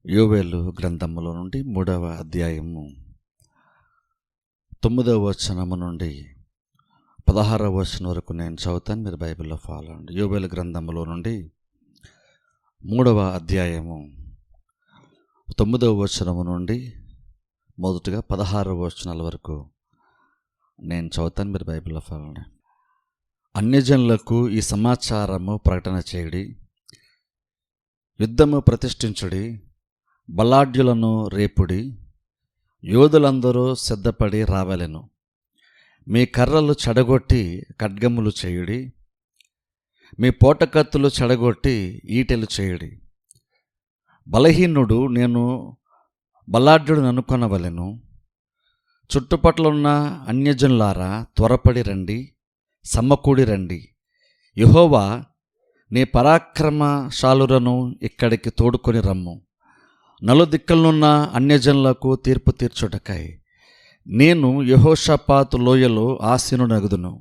యోవేలు గ్రంథములో నుండి 3వ అధ్యాయము 9వ వచనము నుండి 16వ వచనం వరకు నేను చదువుతాను. మీరు బైబిల్లో ఫాలో అవ్వండి. యోవేలు గ్రంథములో నుండి 3వ అధ్యాయము 9వ వచనము నుండి మొదటగా 16వ వచనాల వరకు నేను చదువుతాను. మీరు బైబిల్లో ఫాలో అవ్వండి. అన్యజనులకు ఈ సమాచారము ప్రకటన చేయడి, యుద్ధము ప్రతిష్ఠించుడి, బలాఢ్యులను రేపుడి, యోధులందరూ సిద్ధపడి రావలెను. మీ కర్రలు చెడగొట్టి ఖడ్గములు చేయుడి, మీ పోటకత్తులు చెడగొట్టి ఈటెలు చేయుడి. బలహీనుడు నేను బలాఢ్యుడిని అనుకొనవలెను. చుట్టుపట్ల ఉన్న అన్యజనులారా త్వరపడి రండి, సమకూడి రండి. యెహోవా నీ పరాక్రమశాలురను ఇక్కడికి తోడుకొని రమ్ము. నలుదిక్కలనున్న అన్యజనులకు తీర్పు తీర్చుటకై నేను యెహోషాపాతు లోయలో ఆసీనుడగుదును.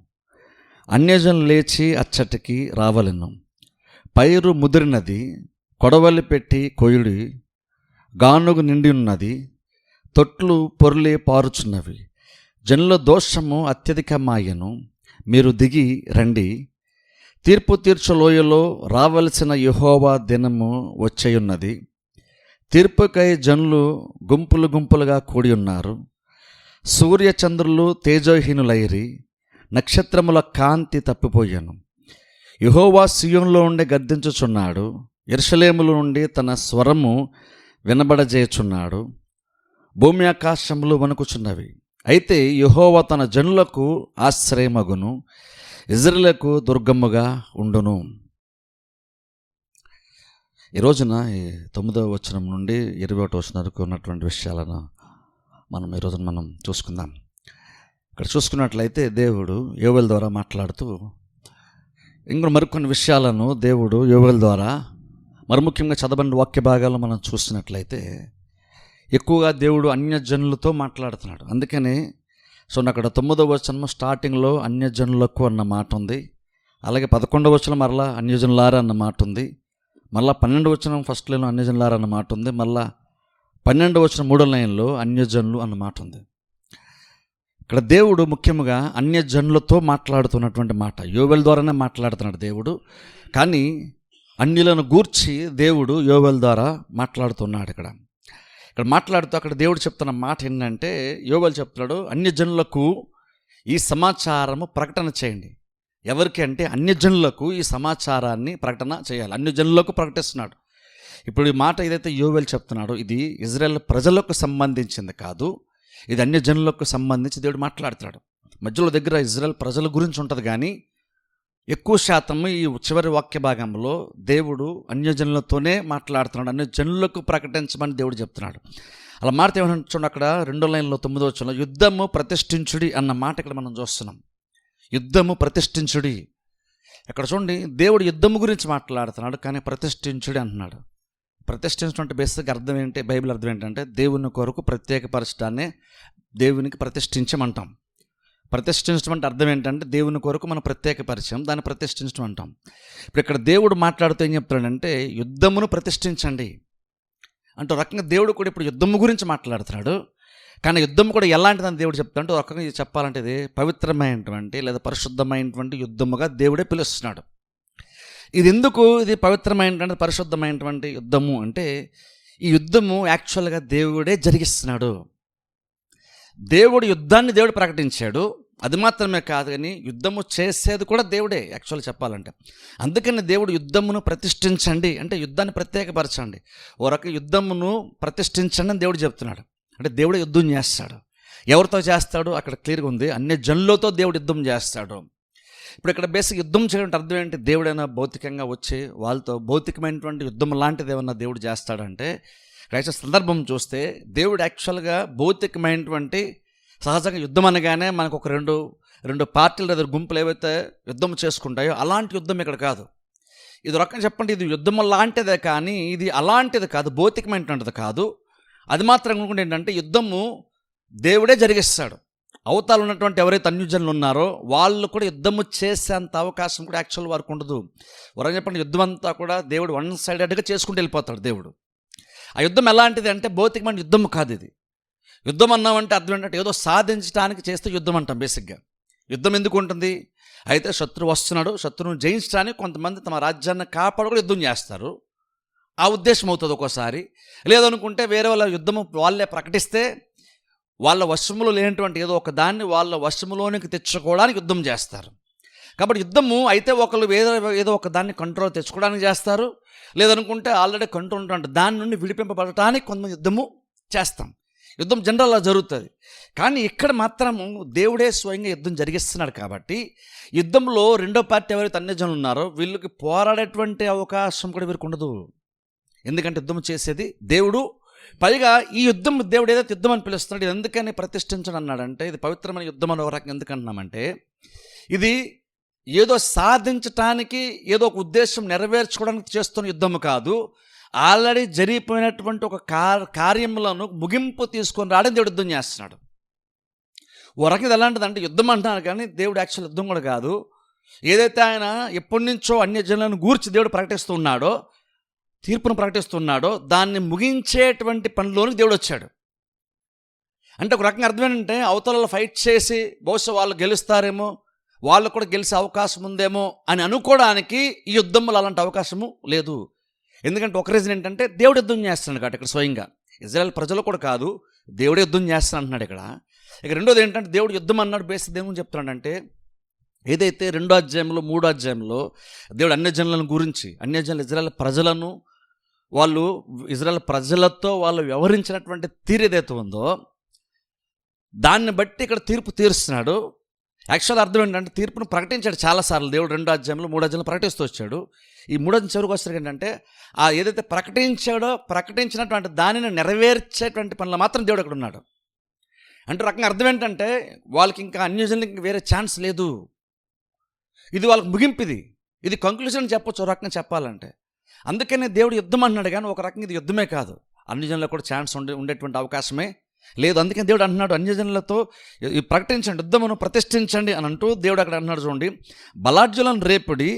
అన్యజనులు లేచి అచ్చటికి రావలెను. పైరు ముదిరినది, కొడవలి పెట్టి కొయుడి, గానుగు నిండి ఉన్నది, తొట్లు పొర్లి పారుచున్నవి. జనుల దోషము అత్యధికమాయెను. మీరు దిగి రండి. తీర్పు తీర్చు లోయలో రావలసిన యెహోవా దినము వచ్చేయున్నది. తీర్పుకై జనులు గుంపులు గుంపులుగా కూడి ఉన్నారు. సూర్యచంద్రులు తేజోహీనులైరి, నక్షత్రముల కాంతి తప్పిపోయాను. యెహోవా సీయోనులో ఉండి గద్దించుచున్నాడు, యెరూషలేములో నుండి తన స్వరము వినబడజేయుచున్నాడు. భూమి ఆకాశములు వణుకుచున్నవి. అయితే యెహోవా తన జనులకు ఆశ్రయమగును, ఇజ్రాయేలుకు దుర్గముగా ఉండును. ఈ రోజున 9వ వచనం నుండి 21వ వచనం వరకు ఉన్నటువంటి విషయాలను మనం చూసుకుందాం. ఇక్కడ చూసుకున్నట్లయితే దేవుడు యోవేలు ద్వారా మాట్లాడుతూ ఇంకా మరికొన్ని విషయాలను దేవుడు యోవేలు ద్వారా మరి ముఖ్యంగా చదవని వాక్య భాగాలు మనం చూసినట్లయితే ఎక్కువగా దేవుడు అన్యజనులతో మాట్లాడుతున్నాడు. అందుకని అక్కడ 9వ వచనం స్టార్టింగ్లో అన్యజనులకు అన్న మాట ఉంది. అలాగే 11వ వచనం మరలా అన్యజనులారా అన్న మాట ఉంది. మళ్ళీ 12వ వచనం ఫస్ట్ లైన్లో అన్యజనులారా అన్న మాట ఉంది. మళ్ళీ 12వ వచనం 3వ లైన్లో అన్యజనులు అన్న మాట ఉంది. ఇక్కడ దేవుడు ముఖ్యంగా అన్యజనులతో మాట్లాడుతున్నటువంటి మాట యోవేలు ద్వారానే మాట్లాడుతున్నాడు దేవుడు. కానీ అన్యులను గూర్చి దేవుడు యోవేలు ద్వారా మాట్లాడుతున్నాడు. ఇక్కడ మాట్లాడుతూ అక్కడ దేవుడు చెప్తున్న మాట ఏంటంటే, యోవేలు చెప్తున్నాడు అన్యజనులకు ఈ సమాచారము ప్రకటన చేయండి. ఎవరికి అంటే అన్యజనులకు ఈ సమాచారాన్ని ప్రకటన చేయాలి. అన్యజనులకు ప్రకటిస్తున్నాడు. ఇప్పుడు ఈ మాట ఏదైతే యోవేలు చెప్తున్నాడో ఇది ఇజ్రాయెల్ ప్రజలకు సంబంధించింది కాదు, ఇది అన్యజనులకు సంబంధించి దేవుడు మాట్లాడుతున్నాడు. మధ్యలో దగ్గర ఇజ్రాయెల్ ప్రజల గురించి ఉంటుంది, కానీ ఎక్కువ శాతం ఈ చివరి వాక్య భాగంలో దేవుడు అన్యజనులతోనే మాట్లాడుతున్నాడు. అన్యజనులకు ప్రకటించమని దేవుడు చెప్తున్నాడు. అలా మాట ఏమన్నా చూడండి, అక్కడ 2వ లైన్లో 9వ వచనంలో యుద్ధము ప్రతిష్ఠించుడి అన్న మాట ఇక్కడ మనం చూస్తున్నాం. యుద్ధము ప్రతిష్ఠించుడి. ఇక్కడ చూడండి, దేవుడు యుద్ధము గురించి మాట్లాడుతున్నాడు, కానీ ప్రతిష్ఠించుడి అంటున్నాడు. ప్రతిష్ఠించడం అంటే బేసిక్ అర్థం ఏంటి, బైబిల్ అర్థం ఏంటంటే దేవుని కొరకు ప్రత్యేకపరచడాన్ని దేవునికి ప్రతిష్ఠించమంటాం. ప్రతిష్ఠించడం అంటే అర్థం ఏంటంటే దేవుని కొరకు మనం ప్రత్యేకపరిచయం, దాన్ని ప్రతిష్ఠించడం అంటాం. ఇప్పుడు ఇక్కడ దేవుడు మాట్లాడుతూ ఏం చెప్తాడంటే యుద్ధమును ప్రతిష్ఠించండి అంటే రకంగా దేవుడు కూడా ఇప్పుడు యుద్ధము గురించి మాట్లాడుతున్నాడు. కానీ యుద్ధం కూడా ఎలాంటిదని దేవుడు చెప్తాడంటే ఒక రకంగా ఇది చెప్పాలంటే ఇది పవిత్రమైనటువంటి లేదా పరిశుద్ధమైనటువంటి యుద్ధముగా దేవుడే పిలుస్తున్నాడు. ఇది ఎందుకు ఇది పవిత్రమైనటువంటి పరిశుద్ధమైనటువంటి యుద్ధము అంటే, ఈ యుద్ధము యాక్చువల్గా దేవుడే జరిగిస్తున్నాడు. దేవుడు యుద్ధాన్ని దేవుడు ప్రకటించాడు. అది మాత్రమే కాదు, కానీ యుద్ధము చేసేది కూడా దేవుడే యాక్చువల్గా చెప్పాలంటే. అందుకని దేవుడు యుద్ధమును ప్రతిష్ఠించండి అంటే యుద్ధాన్ని ప్రత్యేకపరచండి. ఓ రకంగా యుద్ధమును ప్రతిష్ఠించండి అని దేవుడు చెప్తున్నాడు. అంటే దేవుడే యుద్ధం చేస్తాడు. ఎవరితో చేస్తాడు అక్కడ క్లియర్గా ఉంది, అన్యజనులతో దేవుడు యుద్ధం చేస్తాడు. ఇప్పుడు ఇక్కడ బేసిక్ యుద్ధం చేయడం అర్థం ఏంటి, దేవుడైనా భౌతికంగా వచ్చి వాళ్ళతో భౌతికమైనటువంటి యుద్ధం లాంటిది ఏమన్నా దేవుడు చేస్తాడంటే, ఇక్కడ సందర్భం చూస్తే దేవుడు యాక్చువల్గా భౌతికమైనటువంటి సహజంగా యుద్ధం అనగానే మనకు ఒక రెండు పార్టీలు లేదా గుంపులు ఏవైతే యుద్ధం చేసుకుంటాయో అలాంటి యుద్ధం ఇక్కడ కాదు. ఇది రకంగా చెప్పండి, ఇది యుద్ధం లాంటిదే కానీ ఇది అలాంటిది కాదు, భౌతికమైనటువంటిది కాదు. అది మాత్రం అనుకుంటే ఏంటంటే యుద్ధము దేవుడే జరిగిస్తాడు. అవతల ఉన్నటువంటి ఎవరైతే అన్యజనులు ఉన్నారో వాళ్ళు కూడా యుద్ధము చేసేంత అవకాశం కూడా యాక్చువల్ వారికి ఉండదు. వరం చెప్పండి, యుద్ధం అంతా కూడా దేవుడు వన్ సైడెడ్గా చేసుకుంటూ వెళ్ళిపోతాడు దేవుడు. ఆ యుద్ధం ఎలాంటిది అంటే భౌతికమైన యుద్ధం కాదు ఇది. యుద్ధం అన్నామంటే అర్థం ఏంటంటే ఏదో సాధించడానికి చేస్తే యుద్ధం అంటాం బేసిక్గా. యుద్ధం ఎందుకు ఉంటుంది? అయితే శత్రువు వస్తున్నాడు, శత్రువును జయించడానికి కొంతమంది తమ రాజ్యాన్ని కాపాడు యుద్ధం చేస్తారు. ఆ ఉద్దేశం అవుతుంది ఒక్కోసారి. లేదనుకుంటే వేరే వాళ్ళ యుద్ధము వాళ్ళే ప్రకటిస్తే వాళ్ళ వశములో లేనటువంటి ఏదో ఒక దాన్ని వాళ్ళ వశములోనికి తెచ్చుకోవడానికి యుద్ధం చేస్తారు. కాబట్టి యుద్ధము అయితే ఒకళ్ళు ఏదో ఒక దాన్ని కంట్రోల్ తెచ్చుకోవడానికి చేస్తారు, లేదనుకుంటే ఆల్రెడీ కంట్రోల్ ఉంటుంది దాని నుండి విడిపింపబడటానికి కొంతమంది యుద్ధము చేస్తాం. యుద్ధం జనరల్గా జరుగుతుంది. కానీ ఇక్కడ మాత్రము దేవుడే స్వయంగా యుద్ధం జరిగిస్తున్నాడు. కాబట్టి యుద్ధంలో రెండో పార్టీ ఎవరైతే అన్యజనులు ఉన్నారో వీళ్ళకి పోరాడేటువంటి అవకాశం కూడా వీరికి ఉండదు. ఎందుకంటే యుద్ధం చేసేది దేవుడు. పైగా ఈ యుద్ధం దేవుడు ఏదైతే యుద్ధం అని పిలుస్తున్నాడు, ఇది ఎందుకని ప్రతిష్ఠించడం అన్నాడంటే ఇది పవిత్రమైన యుద్ధం అని ఒక రకంగా ఎందుకంటున్నామంటే ఇది ఏదో సాధించటానికి ఏదో ఒక ఉద్దేశం నెరవేర్చుకోవడానికి చేస్తున్న యుద్ధం కాదు. ఆల్రెడీ జరిగిపోయినటువంటి ఒక కార్యములను ముగింపు తీసుకొని రావడం దేవుడు యుద్ధం చేస్తున్నాడు. ఓ రకం ఇది ఎలాంటిదంటే యుద్ధం అంటున్నారు కానీ దేవుడు యాక్చువల్ యుద్ధం కూడా కాదు. ఏదైతే ఆయన ఎప్పటి నుంచో అన్యజనులను గూర్చి దేవుడు ప్రకటిస్తూ ఉన్నాడో, తీర్పును ప్రకటిస్తున్నాడో దాన్ని ముగించేటువంటి పనిలోనికి దేవుడు వచ్చాడు. అంటే ఒక రకంగా అర్థం ఏంటంటే అవతల ఫైట్ చేసి బహుశా వాళ్ళు గెలుస్తారేమో, వాళ్ళు కూడా గెలిచే అవకాశం ఉందేమో అని అనుకోవడానికి ఈ యుద్ధంలో అలాంటి అవకాశము లేదు. ఎందుకంటే ఒక రీజన్ ఏంటంటే దేవుడు యుద్ధం చేస్తున్నాడు కాబట్టి ఇక్కడ స్వయంగా ఇజ్రాయెల్ ప్రజలు కూడా కాదు, దేవుడే యుద్ధం చేస్తాను అంటున్నాడు ఇక్కడ. ఇక రెండోది ఏంటంటే దేవుడు యుద్ధం అన్నాడు బేస్ దేవుని చెప్తున్నాడంటే ఏదైతే 2వ అధ్యాయంలో 3వ అధ్యాయంలో దేవుడు అన్యజనులను గురించి అన్యజనులు ఇజ్రాయెల్ ప్రజలను వాళ్ళు ఇజ్రాయెల్ ప్రజలతో వాళ్ళు వ్యవహరించినటువంటి తీరు ఏదైతే ఉందో దాన్ని బట్టి ఇక్కడ తీర్పు తీరుస్తున్నాడు. యాక్చువల్ అర్థం ఏంటంటే తీర్పును ప్రకటించాడు చాలాసార్లు దేవుడు 2వ అధ్యాయంలో 3వ అధ్యాయంలో ప్రకటిస్తూ వచ్చాడు. ఈ 3వ అధ్యాయం చివరికి వచ్చేసరికి ఏంటంటే ఆ ఏదైతే ప్రకటించినటువంటి దానిని నెరవేర్చేటువంటి పనులు మాత్రం దేవుడు అక్కడ ఉన్నాడు. అంటే రకంగా అర్థం ఏంటంటే వాళ్ళకి ఇంకా అన్యజనులకి వేరే ఛాన్స్ లేదు, ఇది వాళ్ళకి ముగింపు, ఇది కంక్లూజన్ చెప్పొచ్చు ఒక రకంగా చెప్పాలంటే. అందుకనే దేవుడు యుద్ధం అన్నాడు కానీ ఒక రకంగా ఇది యుద్ధమే కాదు, అన్యజనులకు కూడా ఛాన్స్ ఉండేటువంటి అవకాశమే లేదు. అందుకని దేవుడు అంటున్నాడు అన్యజనులతో ప్రకటించండి, యుద్ధమును ప్రతిష్ఠించండి అని అంటూ దేవుడు అక్కడ అంటున్నాడు. చూడండి, బలాఢ్యులను రేపుడి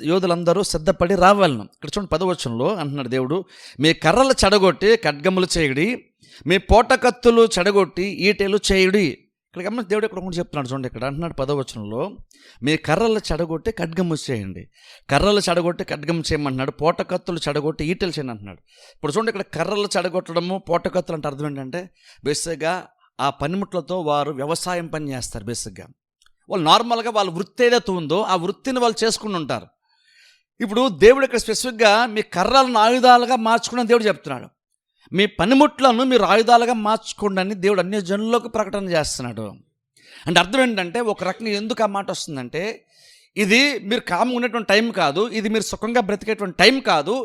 యోధులందరూ సిద్ధపడి రావాలను. ఇక్కడ చూడండి 10వ వచనంలో అంటున్నాడు దేవుడు, మీ కర్రలు చెడగొట్టి ఖడ్గములు చేయుడి, మీ పోటకత్తులు చెడగొట్టి ఈటెలు చేయుడి. ఇక్కడ గమనించి దేవుడు ఇక్కడ కూడా చెప్తున్నాడు. చూడండి ఇక్కడ అంటున్నాడు 10వ వచనంలో, మీ కర్రలు చెడగొట్టి ఖడ్గము చేయండి. కర్రలు చెడగొట్టి ఖడ్గము చేయమంటున్నాడు, పోటకత్తులు చెడగొట్టి ఈటెలు చేయండి అంటున్నాడు. ఇప్పుడు చూడండి ఇక్కడ కర్రలు చెడగొట్టడము పోటకత్తులు అంటే అర్థం ఏంటంటే బేసిక్గా ఆ పనిముట్లతో వారు వ్యవసాయం పని చేస్తారు. బేసిక్గా వాళ్ళు నార్మల్గా వాళ్ళ వృత్తి ఏదైతే ఉందో ఆ వృత్తిని వాళ్ళు చేసుకుని ఉంటారు. ఇప్పుడు దేవుడు ఇక్కడ స్పెసిఫిక్గా మీ కర్రలను ఆయుధాలుగా మార్చుకుని దేవుడు చెప్తున్నాడు, మీ పనిముట్లను మీరు ఆయుధాలుగా మార్చుకోండి అని దేవుడు అన్ని జనులకు ప్రకటన చేస్తున్నాడు. అంటే అర్థం ఏంటంటే ఒక రకంగా ఎందుకు ఆ మాట వస్తుందంటే ఇది మీరు కామ్గా ఉండేటువంటి టైం కాదు, ఇది మీరు సుఖంగా బ్రతికేటువంటి టైం కాదు,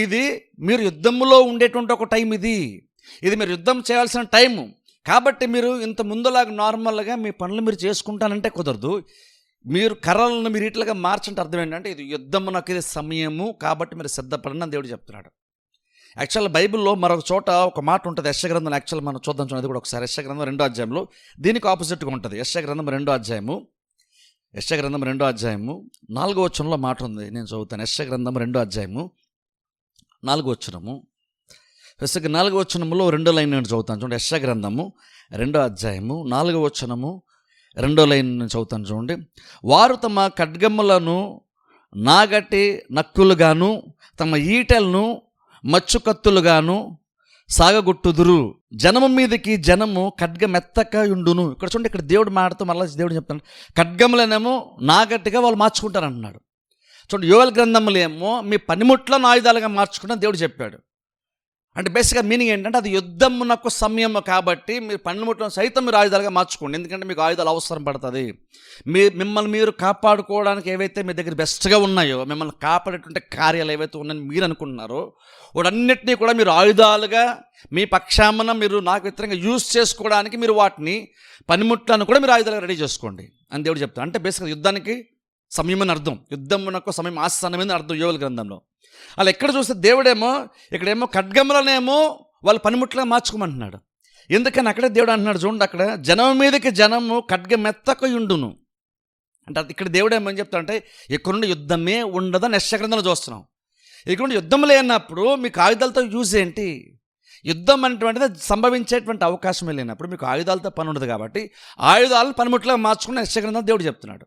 ఇది మీరు యుద్ధంలో ఉండేటువంటి ఒక టైం, ఇది మీరు యుద్ధం చేయాల్సిన టైము. కాబట్టి మీరు ఇంత ముందులాగా నార్మల్గా మీ పనులు మీరు చేసుకుంటానంటే కుదరదు. మీరు కర్రలను మీరు ఇట్లుగా మార్చంటే అర్థం ఏంటంటే ఇది యుద్ధమునకు ఇది సమయము, కాబట్టి మీరు సిద్ధపడండి అని దేవుడు చెప్తున్నాడు. యాక్చువల్ బైబిల్లో మరొక చోట ఒక మాట ఉంటుంది, యెషయా గ్రంథం. యాక్చువల్ మనం చూద్దాం చూడండి కూడా ఒకసారి. యెషయా గ్రంథం 2వ అధ్యాయంలో దీనికి ఆపోజిట్గా ఉంటుంది. యెషయా గ్రంథం 2వ అధ్యాయము 4వ వచనంలో మాట ఉంది, నేను చదువుతాను. యెషయా గ్రంథం 2వ అధ్యాయము 4వ వచనము. యెషయా 4వ వచనములో 2వ లైన్ నేను చదువుతాను చూడండి. యెషయా గ్రంథము 2వ అధ్యాయము 4వ వచనము 2వ లైన్ నేను చదువుతాను చూడండి. వారు తమ ఖడ్గములను నాగటి నక్కులుగాను తమ ఈటెలను మచ్చుకత్తులుగాను సాగగొట్టుదురు, జనము మీదకి జనము ఖడ్గమెత్తక ఉండును. ఇక్కడ చూడండి, ఇక్కడ దేవుడు మాటతో మళ్ళీ దేవుడు చెప్తాడు ఖడ్గములనేమో నాగట్టిగా వాళ్ళు మార్చుకుంటారు అంటున్నాడు. చూడండి, యోవేలు గ్రంథములు ఏమో మీ పనిముట్లను ఆయుధాలుగా మార్చుకుంటారని దేవుడు చెప్పాడు. అంటే బేసిక్గా మీనింగ్ ఏంటంటే అది యుద్ధమునకు సమయం కాబట్టి మీరు పనిముట్లను సైతం మీరు ఆయుధాలుగా మార్చుకోండి, ఎందుకంటే మీకు ఆయుధాలు అవసరం పడుతుంది. మిమ్మల్ని మీరు కాపాడుకోవడానికి ఏవైతే మీ దగ్గర బెస్ట్గా ఉన్నాయో, మిమ్మల్ని కాపాడేటువంటి కార్యాలు ఏవైతే ఉన్నాయని మీరు అనుకుంటున్నారో వాటన్నిటినీ కూడా మీరు ఆయుధాలుగా మీ పక్షామన మీరు నాకు వ్యతిరేకంగా యూజ్ చేసుకోవడానికి మీరు వాటిని పనిముట్లను కూడా మీరు ఆయుధాలుగా రెడీ చేసుకోండి అని దేవుడు చెప్తాడు. అంటే బేసిక్గా యుద్ధానికి సమయం అని అర్థం, యుద్ధమునకు సమయం ఆసన్నమని అర్థం యోవేలు గ్రంథంలో. అలా ఎక్కడ చూస్తే దేవుడేమో ఇక్కడేమో ఖడ్గములనేమో వాళ్ళ పనిముట్లుగా మార్చుకోమంటున్నాడు. ఎందుకని అక్కడే దేవుడు అంటున్నాడు చూడండి, అక్కడ జనం మీదకి జనము ఖడ్గమెత్తకయుండును అంటే ఇక్కడ దేవుడు ఏమని చెప్తాడంటే ఇక్కడ నుండి యుద్ధమే ఉండదని యెషయా గ్రంథంలో చూస్తున్నాం. ఇక్కడ యుద్ధం లేనప్పుడు మీకు ఆయుధాలతో యూజ్ ఏంటి? యుద్ధం అనేటువంటిది సంభవించేటువంటి అవకాశమే లేనప్పుడు మీకు ఆయుధాలతో పని ఉండదు కాబట్టి ఆయుధాలను పనిముట్లుగా మార్చుకుని యెషయా దేవుడు చెప్తున్నాడు.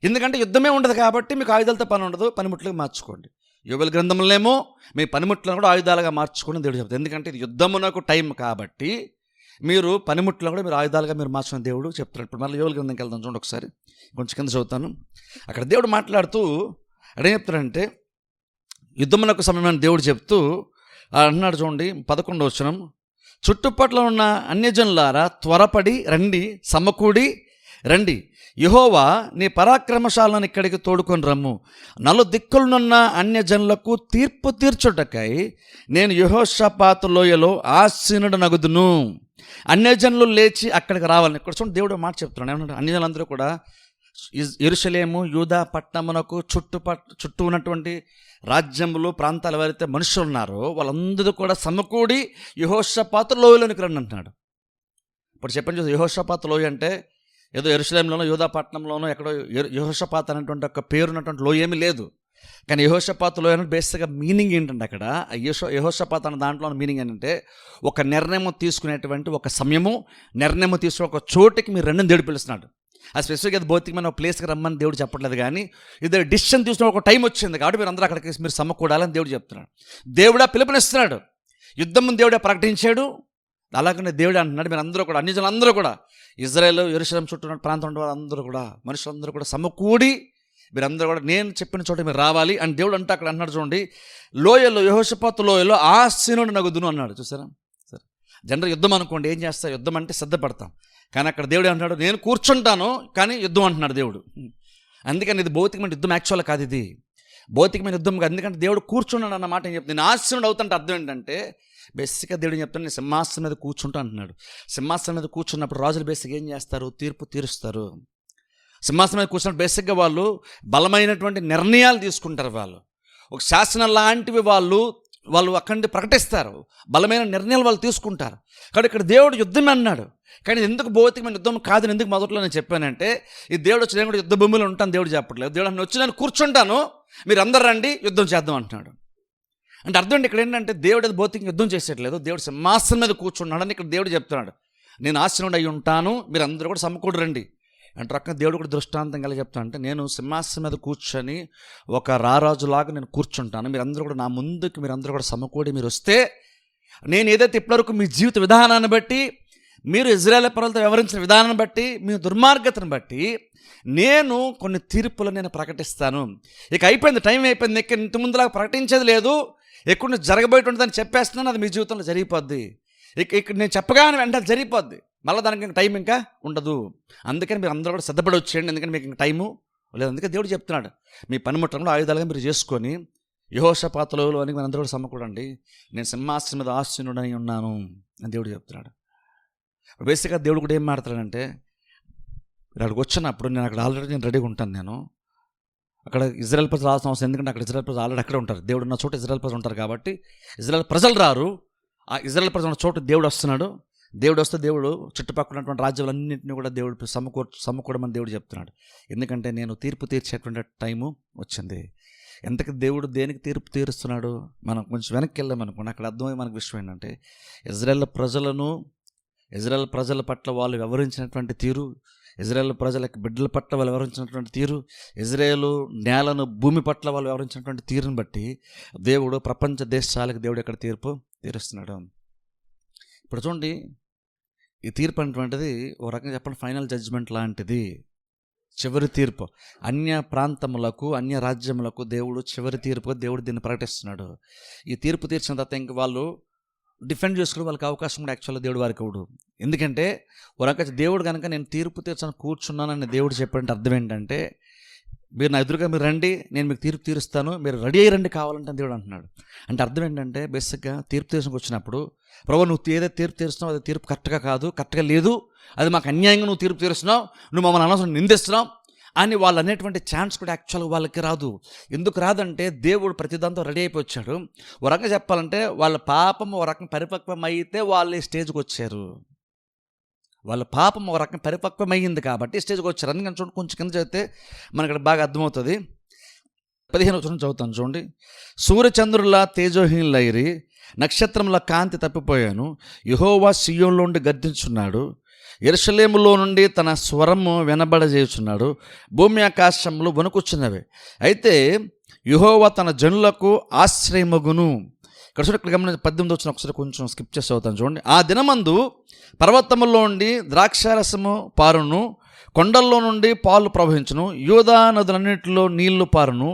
ఎందుకంటే యుద్ధమే ఉండదు కాబట్టి మీకు ఆయుధాలతో పని ఉండదు, పనిముట్లుగా మార్చుకోండి. యోవేలు గ్రంథంలోనేమో మీ పనిముట్లను కూడా ఆయుధాలుగా మార్చుకుని దేవుడు చెప్తాడు. ఎందుకంటే ఇది యుద్ధమునకు టైం కాబట్టి మీరు పనిముట్లను కూడా మీరు ఆయుధాలుగా మీరు మార్చుకుని దేవుడు చెప్తున్నాడు. ఇప్పుడు మళ్ళీ యోవేలు గ్రంథంకి వెళ్దాం చూడండి ఒకసారి, కొంచెం కింద చదువుతాను. అక్కడ దేవుడు మాట్లాడుతూ అడే చెప్తాడంటే యుద్ధమునకు సమయమైన దేవుడు చెప్తూ అన్నాడు చూడండి 11వ వచనం, చుట్టుపట్ల ఉన్న అన్యజనులారా త్వరపడి రండి, సమకూడి రండి, యెహోవా నీ పరాక్రమశాలను ఇక్కడికి తోడుకొని రమ్ము, నలుదిక్కులునున్న అన్యజనులకు తీర్పు తీర్చుటకై నేను యెహోషాపాతు లోయలో ఆసీనుడు నగుదును. అన్యజనులు లేచి అక్కడికి రావాలని ఇక్కడ చూడండి దేవుడు మాట చెప్తున్నాడు. ఏమన్నా అన్యజనులందరూ కూడా యెరూషలేము యూదా పట్టణమునకు చుట్టూ ఉన్నటువంటి రాజ్యములు ప్రాంతాలు ఎవరైతే మనుషులు ఉన్నారో వాళ్ళందరూ కూడా సమకూడి యెహోషాపాతు లోయలోనికి రండి అంటున్నాడు. ఇప్పుడు చెప్పండి, యెహోషాపాతు లోయ అంటే ఏదో యెరూషలేములోనో యూదా పట్టణంలోనో ఎక్కడో యెహోషాపాతు అనేటువంటి ఒక పేరు ఉన్నటువంటి లోయ ఏమీ లేదు. కానీ యెహోషాపాతు లోయ అంటే బేసిక్గా మీనింగ్ ఏంటంటే అక్కడ యెహోషాపాతు అనే దాంట్లో మీనింగ్ ఏంటంటే ఒక నిర్ణయం తీసుకునేటువంటి ఒక సమయము, నిర్ణయం తీసుకునే ఒక చోటికి మీరు రెండుని దేవుడు పిలుస్తున్నాడు. ఆ స్పెసిఫిక్గా భౌతికమైన ఒక ప్లేస్కి రమ్మని దేవుడు చెప్పట్లేదు, కానీ ఇది డిసిషన్ తీసుకున్న ఒక టైం వచ్చింది కాబట్టి మీరు అందరూ అక్కడికి మీరు సమకూడాలని దేవుడు చెప్తున్నాడు. దేవుడా పిలుపునిస్తున్నాడు, యుద్ధం దేవుడే ప్రకటించాడు. అలాగనే దేవుడు అంటున్నాడు మీరు అందరూ కూడా అన్యజనులందరూ కూడా ఇజ్రాయేల్ యెరూషలేము చుట్టూ ఉన్న ప్రాంతం ఉన్న వాళ్ళందరూ కూడా మనుషులందరూ కూడా సమకూడి మీరందరూ కూడా నేను చెప్పిన చోట మీరు రావాలి అని దేవుడు అంటే అక్కడ అన్నాడు చూడండి. లోయలో యెహోషాపాతు లోయలో ఆసీనుడు నగుదును అన్నాడు. చూసారా? సరే, జనరల్ యుద్ధం అనుకోండి ఏం చేస్తా, యుద్ధం అంటే సిద్ధపడతాం, కానీ అక్కడ దేవుడు అంటున్నాడు నేను కూర్చుంటాను కానీ యుద్ధం అంటున్నాడు దేవుడు. అందుకని ఇది భౌతికమైన యుద్ధం యాక్చువల్ కాదు, ఇది భౌతికమైన యుద్ధం కాదు. ఎందుకంటే దేవుడు కూర్చున్నాడు అన్న మాట ఏం చెప్తుంది, నేను ఆసీనుడు అవుతుంటే అర్థం ఏంటంటే బేసిక్గా దేవుడు చెప్తాను నేను సింహాసనం మీద కూర్చుంటా అంటున్నాడు. సింహాసనం మీద కూర్చున్నప్పుడు రాజులు బేసిక్గా ఏం చేస్తారు, తీర్పు తీరుస్తారు. సింహాసనం మీద కూర్చున్నప్పుడు బేసిక్గా వాళ్ళు బలమైనటువంటి నిర్ణయాలు తీసుకుంటారు. వాళ్ళు ఒక శాసనం లాంటివి వాళ్ళు అక్కడి ప్రకటిస్తారు, బలమైన నిర్ణయాలు వాళ్ళు తీసుకుంటారు. కాబట్టి ఇక్కడ దేవుడు యుద్ధం అన్నాడు, కానీ ఎందుకు భౌతికమైన యుద్ధం కాదని ఎందుకు మొదట్లో నేను చెప్పానంటే ఈ దేవుడు వచ్చి నేను కూడా యుద్ధ భూమిలో ఉంటాను దేవుడు చెప్పట్లేదు. దేవుడు నేను వచ్చి నేను కూర్చుంటాను మీరు అందరు రండి యుద్ధం చేద్దాం అంటున్నాడు. అంటే అర్థం ఇక్కడ ఏంటంటే దేవుడు అది భౌతికంగా యుద్ధం చేసేట్లేదు, దేవుడు సింహాసనం మీద కూర్చున్నాడని ఇక్కడ దేవుడు చెప్తున్నాడు. నేను ఆసీనుడు అయి ఉంటాను మీరు అందరూ కూడా సమకూడి రండి అంటే రకంగా దేవుడు కూడా దృష్టాంతం కలిగి చెప్తాను. అంటే నేను సింహాసనం మీద కూర్చొని ఒక రారాజులాగా నేను కూర్చుంటాను, మీరందరూ కూడా నా ముందుకు మీరందరూ కూడా సమకూడి మీరు వస్తే నేను ఏదైతే ఇప్పటివరకు మీ జీవిత విధానాన్ని బట్టి మీరు ఇజ్రాయేల్ ప్రజలతో వ్యవహరించిన విధానాన్ని బట్టి మీ దుర్మార్గతను బట్టి నేను కొన్ని తీర్పులు నేను ప్రకటిస్తాను. ఇక అయిపోయింది, టైం అయిపోయింది, ఇక ఇంటి ముందులాగా ప్రకటించేది లేదు, ఎక్కువ జరగబోయేటి ఉంటుందని చెప్పేస్తున్నాను, అది మీ జీవితంలో జరిగిపోద్ది. ఇక్కడ నేను చెప్పగానే వెంటనే జరిగిపోద్ది, మళ్ళీ దానికి ఇంకా టైం ఇంకా ఉండదు. అందుకని మీరు అందరూ కూడా సిద్ధపడి వచ్చేయండి, ఎందుకంటే మీకు ఇంకా టైము లేదు. అందుకే దేవుడు చెప్తున్నాడు మీ పనిముట్లను ఆయుధాలుగా మీరు చేసుకొని యెహోషాపాతు లోయలో అని మీరు అందరూ కూడా సమకూడండి, నేను సింహాసనం మీద ఆసీనుడై ఉన్నాను అని దేవుడు చెప్తున్నాడు. బేసిక్గా దేవుడు కూడా ఏం మాట్లాడాడంటే అక్కడికి వచ్చినప్పుడు నేను అక్కడ ఆల్రెడీ నేను రెడీగా ఉంటాను, నేను అక్కడ ఇజ్రాయెల్ ప్రజలు రావాల్సిన అవసరం, ఎందుకంటే అక్కడ ఇజ్రాయెల్ ప్రజలు ఆల్రెడీ అక్కడే ఉంటారు, దేవుడు ఉన్న చోట ఇజ్రాయెల్ ప్రజలు ఉంటారు కాబట్టి ఇజ్రాయెల్ ప్రజలు రారు, ఆ ఇజ్రాయెల్ ప్రజలు ఉన్న చోట దేవుడు వస్తున్నాడు. దేవుడు వస్తే దేవుడు చుట్టుపక్కల ఉన్నటువంటి రాజ్యాలన్నింటినీ కూడా దేవుడు సమకూడమని దేవుడు చెప్తున్నాడు. ఎందుకంటే నేను తీర్పు తీర్చేటువంటి టైము వచ్చింది. ఎంతకి దేవుడు దేనికి తీర్పు తీరుస్తున్నాడు మనం కొంచెం వెనక్కి వెళ్ళామనుకోండి, అక్కడ అర్థమయ్యే మనకు విషయం ఏంటంటే ఇజ్రాయెల్ ప్రజల పట్ల వాళ్ళు వ్యవహరించినటువంటి తీరు, ఇజ్రాయెల్ ప్రజలకు బిడ్డల పట్ల వాళ్ళు వ్యవహరించినటువంటి తీరు, ఇజ్రాయేలు నేలను భూమి పట్ల వాళ్ళు వ్యవహరించినటువంటి తీరుని బట్టి దేవుడు ప్రపంచ దేశాలకు దేవుడు ఎక్కడ తీర్పు తీరుస్తున్నాడు. ఇప్పుడు చూడండి, ఈ తీర్పు అనేటువంటిది ఓ రకంగా చెప్పండి ఫైనల్ జడ్జిమెంట్ లాంటిది, చివరి తీర్పు. అన్య ప్రాంతములకు అన్య రాజ్యములకు దేవుడు చివరి తీర్పుగా దేవుడు దీన్ని ప్రకటిస్తున్నాడు. ఈ తీర్పు తీర్చిన తర్వాత ఇంక వాళ్ళు డిఫెండ్ చేసుకుని వాళ్ళకి అవకాశం కూడా యాక్చువల్గా దేవుడు వారికి ఇవ్వడు. ఎందుకంటే ఓ రకంగా దేవుడు కనుక నేను తీర్పు తీర్చని కూర్చున్నానని దేవుడు చెప్పాడంటే అర్థం ఏంటంటే మీరు నా ఎదురుగా మీరు రండి, నేను మీకు తీర్పు తీరుస్తాను, మీరు రెడీ అయ్యి రండి కావాలంటే దేవుడు అంటున్నాడు. అంటే అర్థం ఏంటంటే బేసిక్గా తీర్పు తీర్చడానికి వచ్చినప్పుడు ప్రభు నువ్వు ఏదైతే తీర్పు తీరుస్తున్నావు అది తీర్పు కరెక్ట్గా కాదు, కరెక్ట్గా లేదు, అది మాకు అన్యాయంగా నువ్వు తీర్పు తీరుస్తున్నావు, నువ్వు మమ్మల్ని అనవసరం నిందిస్తున్నావు అని వాళ్ళు అనేటువంటి ఛాన్స్ కూడా యాక్చువల్గా వాళ్ళకి రాదు. ఎందుకు రాదంటే దేవుడు ప్రతిదాంతో రెడీ అయిపోయి వచ్చాడు. ఓ రకంగా చెప్పాలంటే వాళ్ళ పాపం ఓ రకంగా పరిపక్వం అయితే వాళ్ళు ఈ స్టేజ్కి వచ్చారు. వాళ్ళ పాపం ఒక రకంగా పరిపక్వం అయ్యింది కాబట్టి స్టేజ్కి వచ్చారు. అందుకని చూడండి కొంచెం కింద చదివితే మనకి బాగా అర్థమవుతుంది. 15 వచనం చదువుతాను చూడండి. సూర్యచంద్రుల తేజోహీనులైరి, నక్షత్రముల కాంతి తప్పిపోయాను. యెహోవా సీయోనులో నుండి గర్జించున్నాడు, యెరూషలేములో నుండి తన స్వరము వినబడజేయుచున్నాడు. భూమి ఆకాశములు వణుకుచున్నవి. అయితే యెహోవా తన జనులకు ఆశ్రయమగును. ఇక్కడ చూడండి, ఇక్కడ గమనించి 18 వచ్చిన ఒకసారి కొంచెం స్కిప్ చేసి చదువుతాను చూడండి. ఆ దినమందు పర్వతములో నుండి ద్రాక్షారసము పారును, కొండల్లో నుండి పాలు ప్రవహించును, యూదా నదులన్నిటిలో నీళ్లు పారును.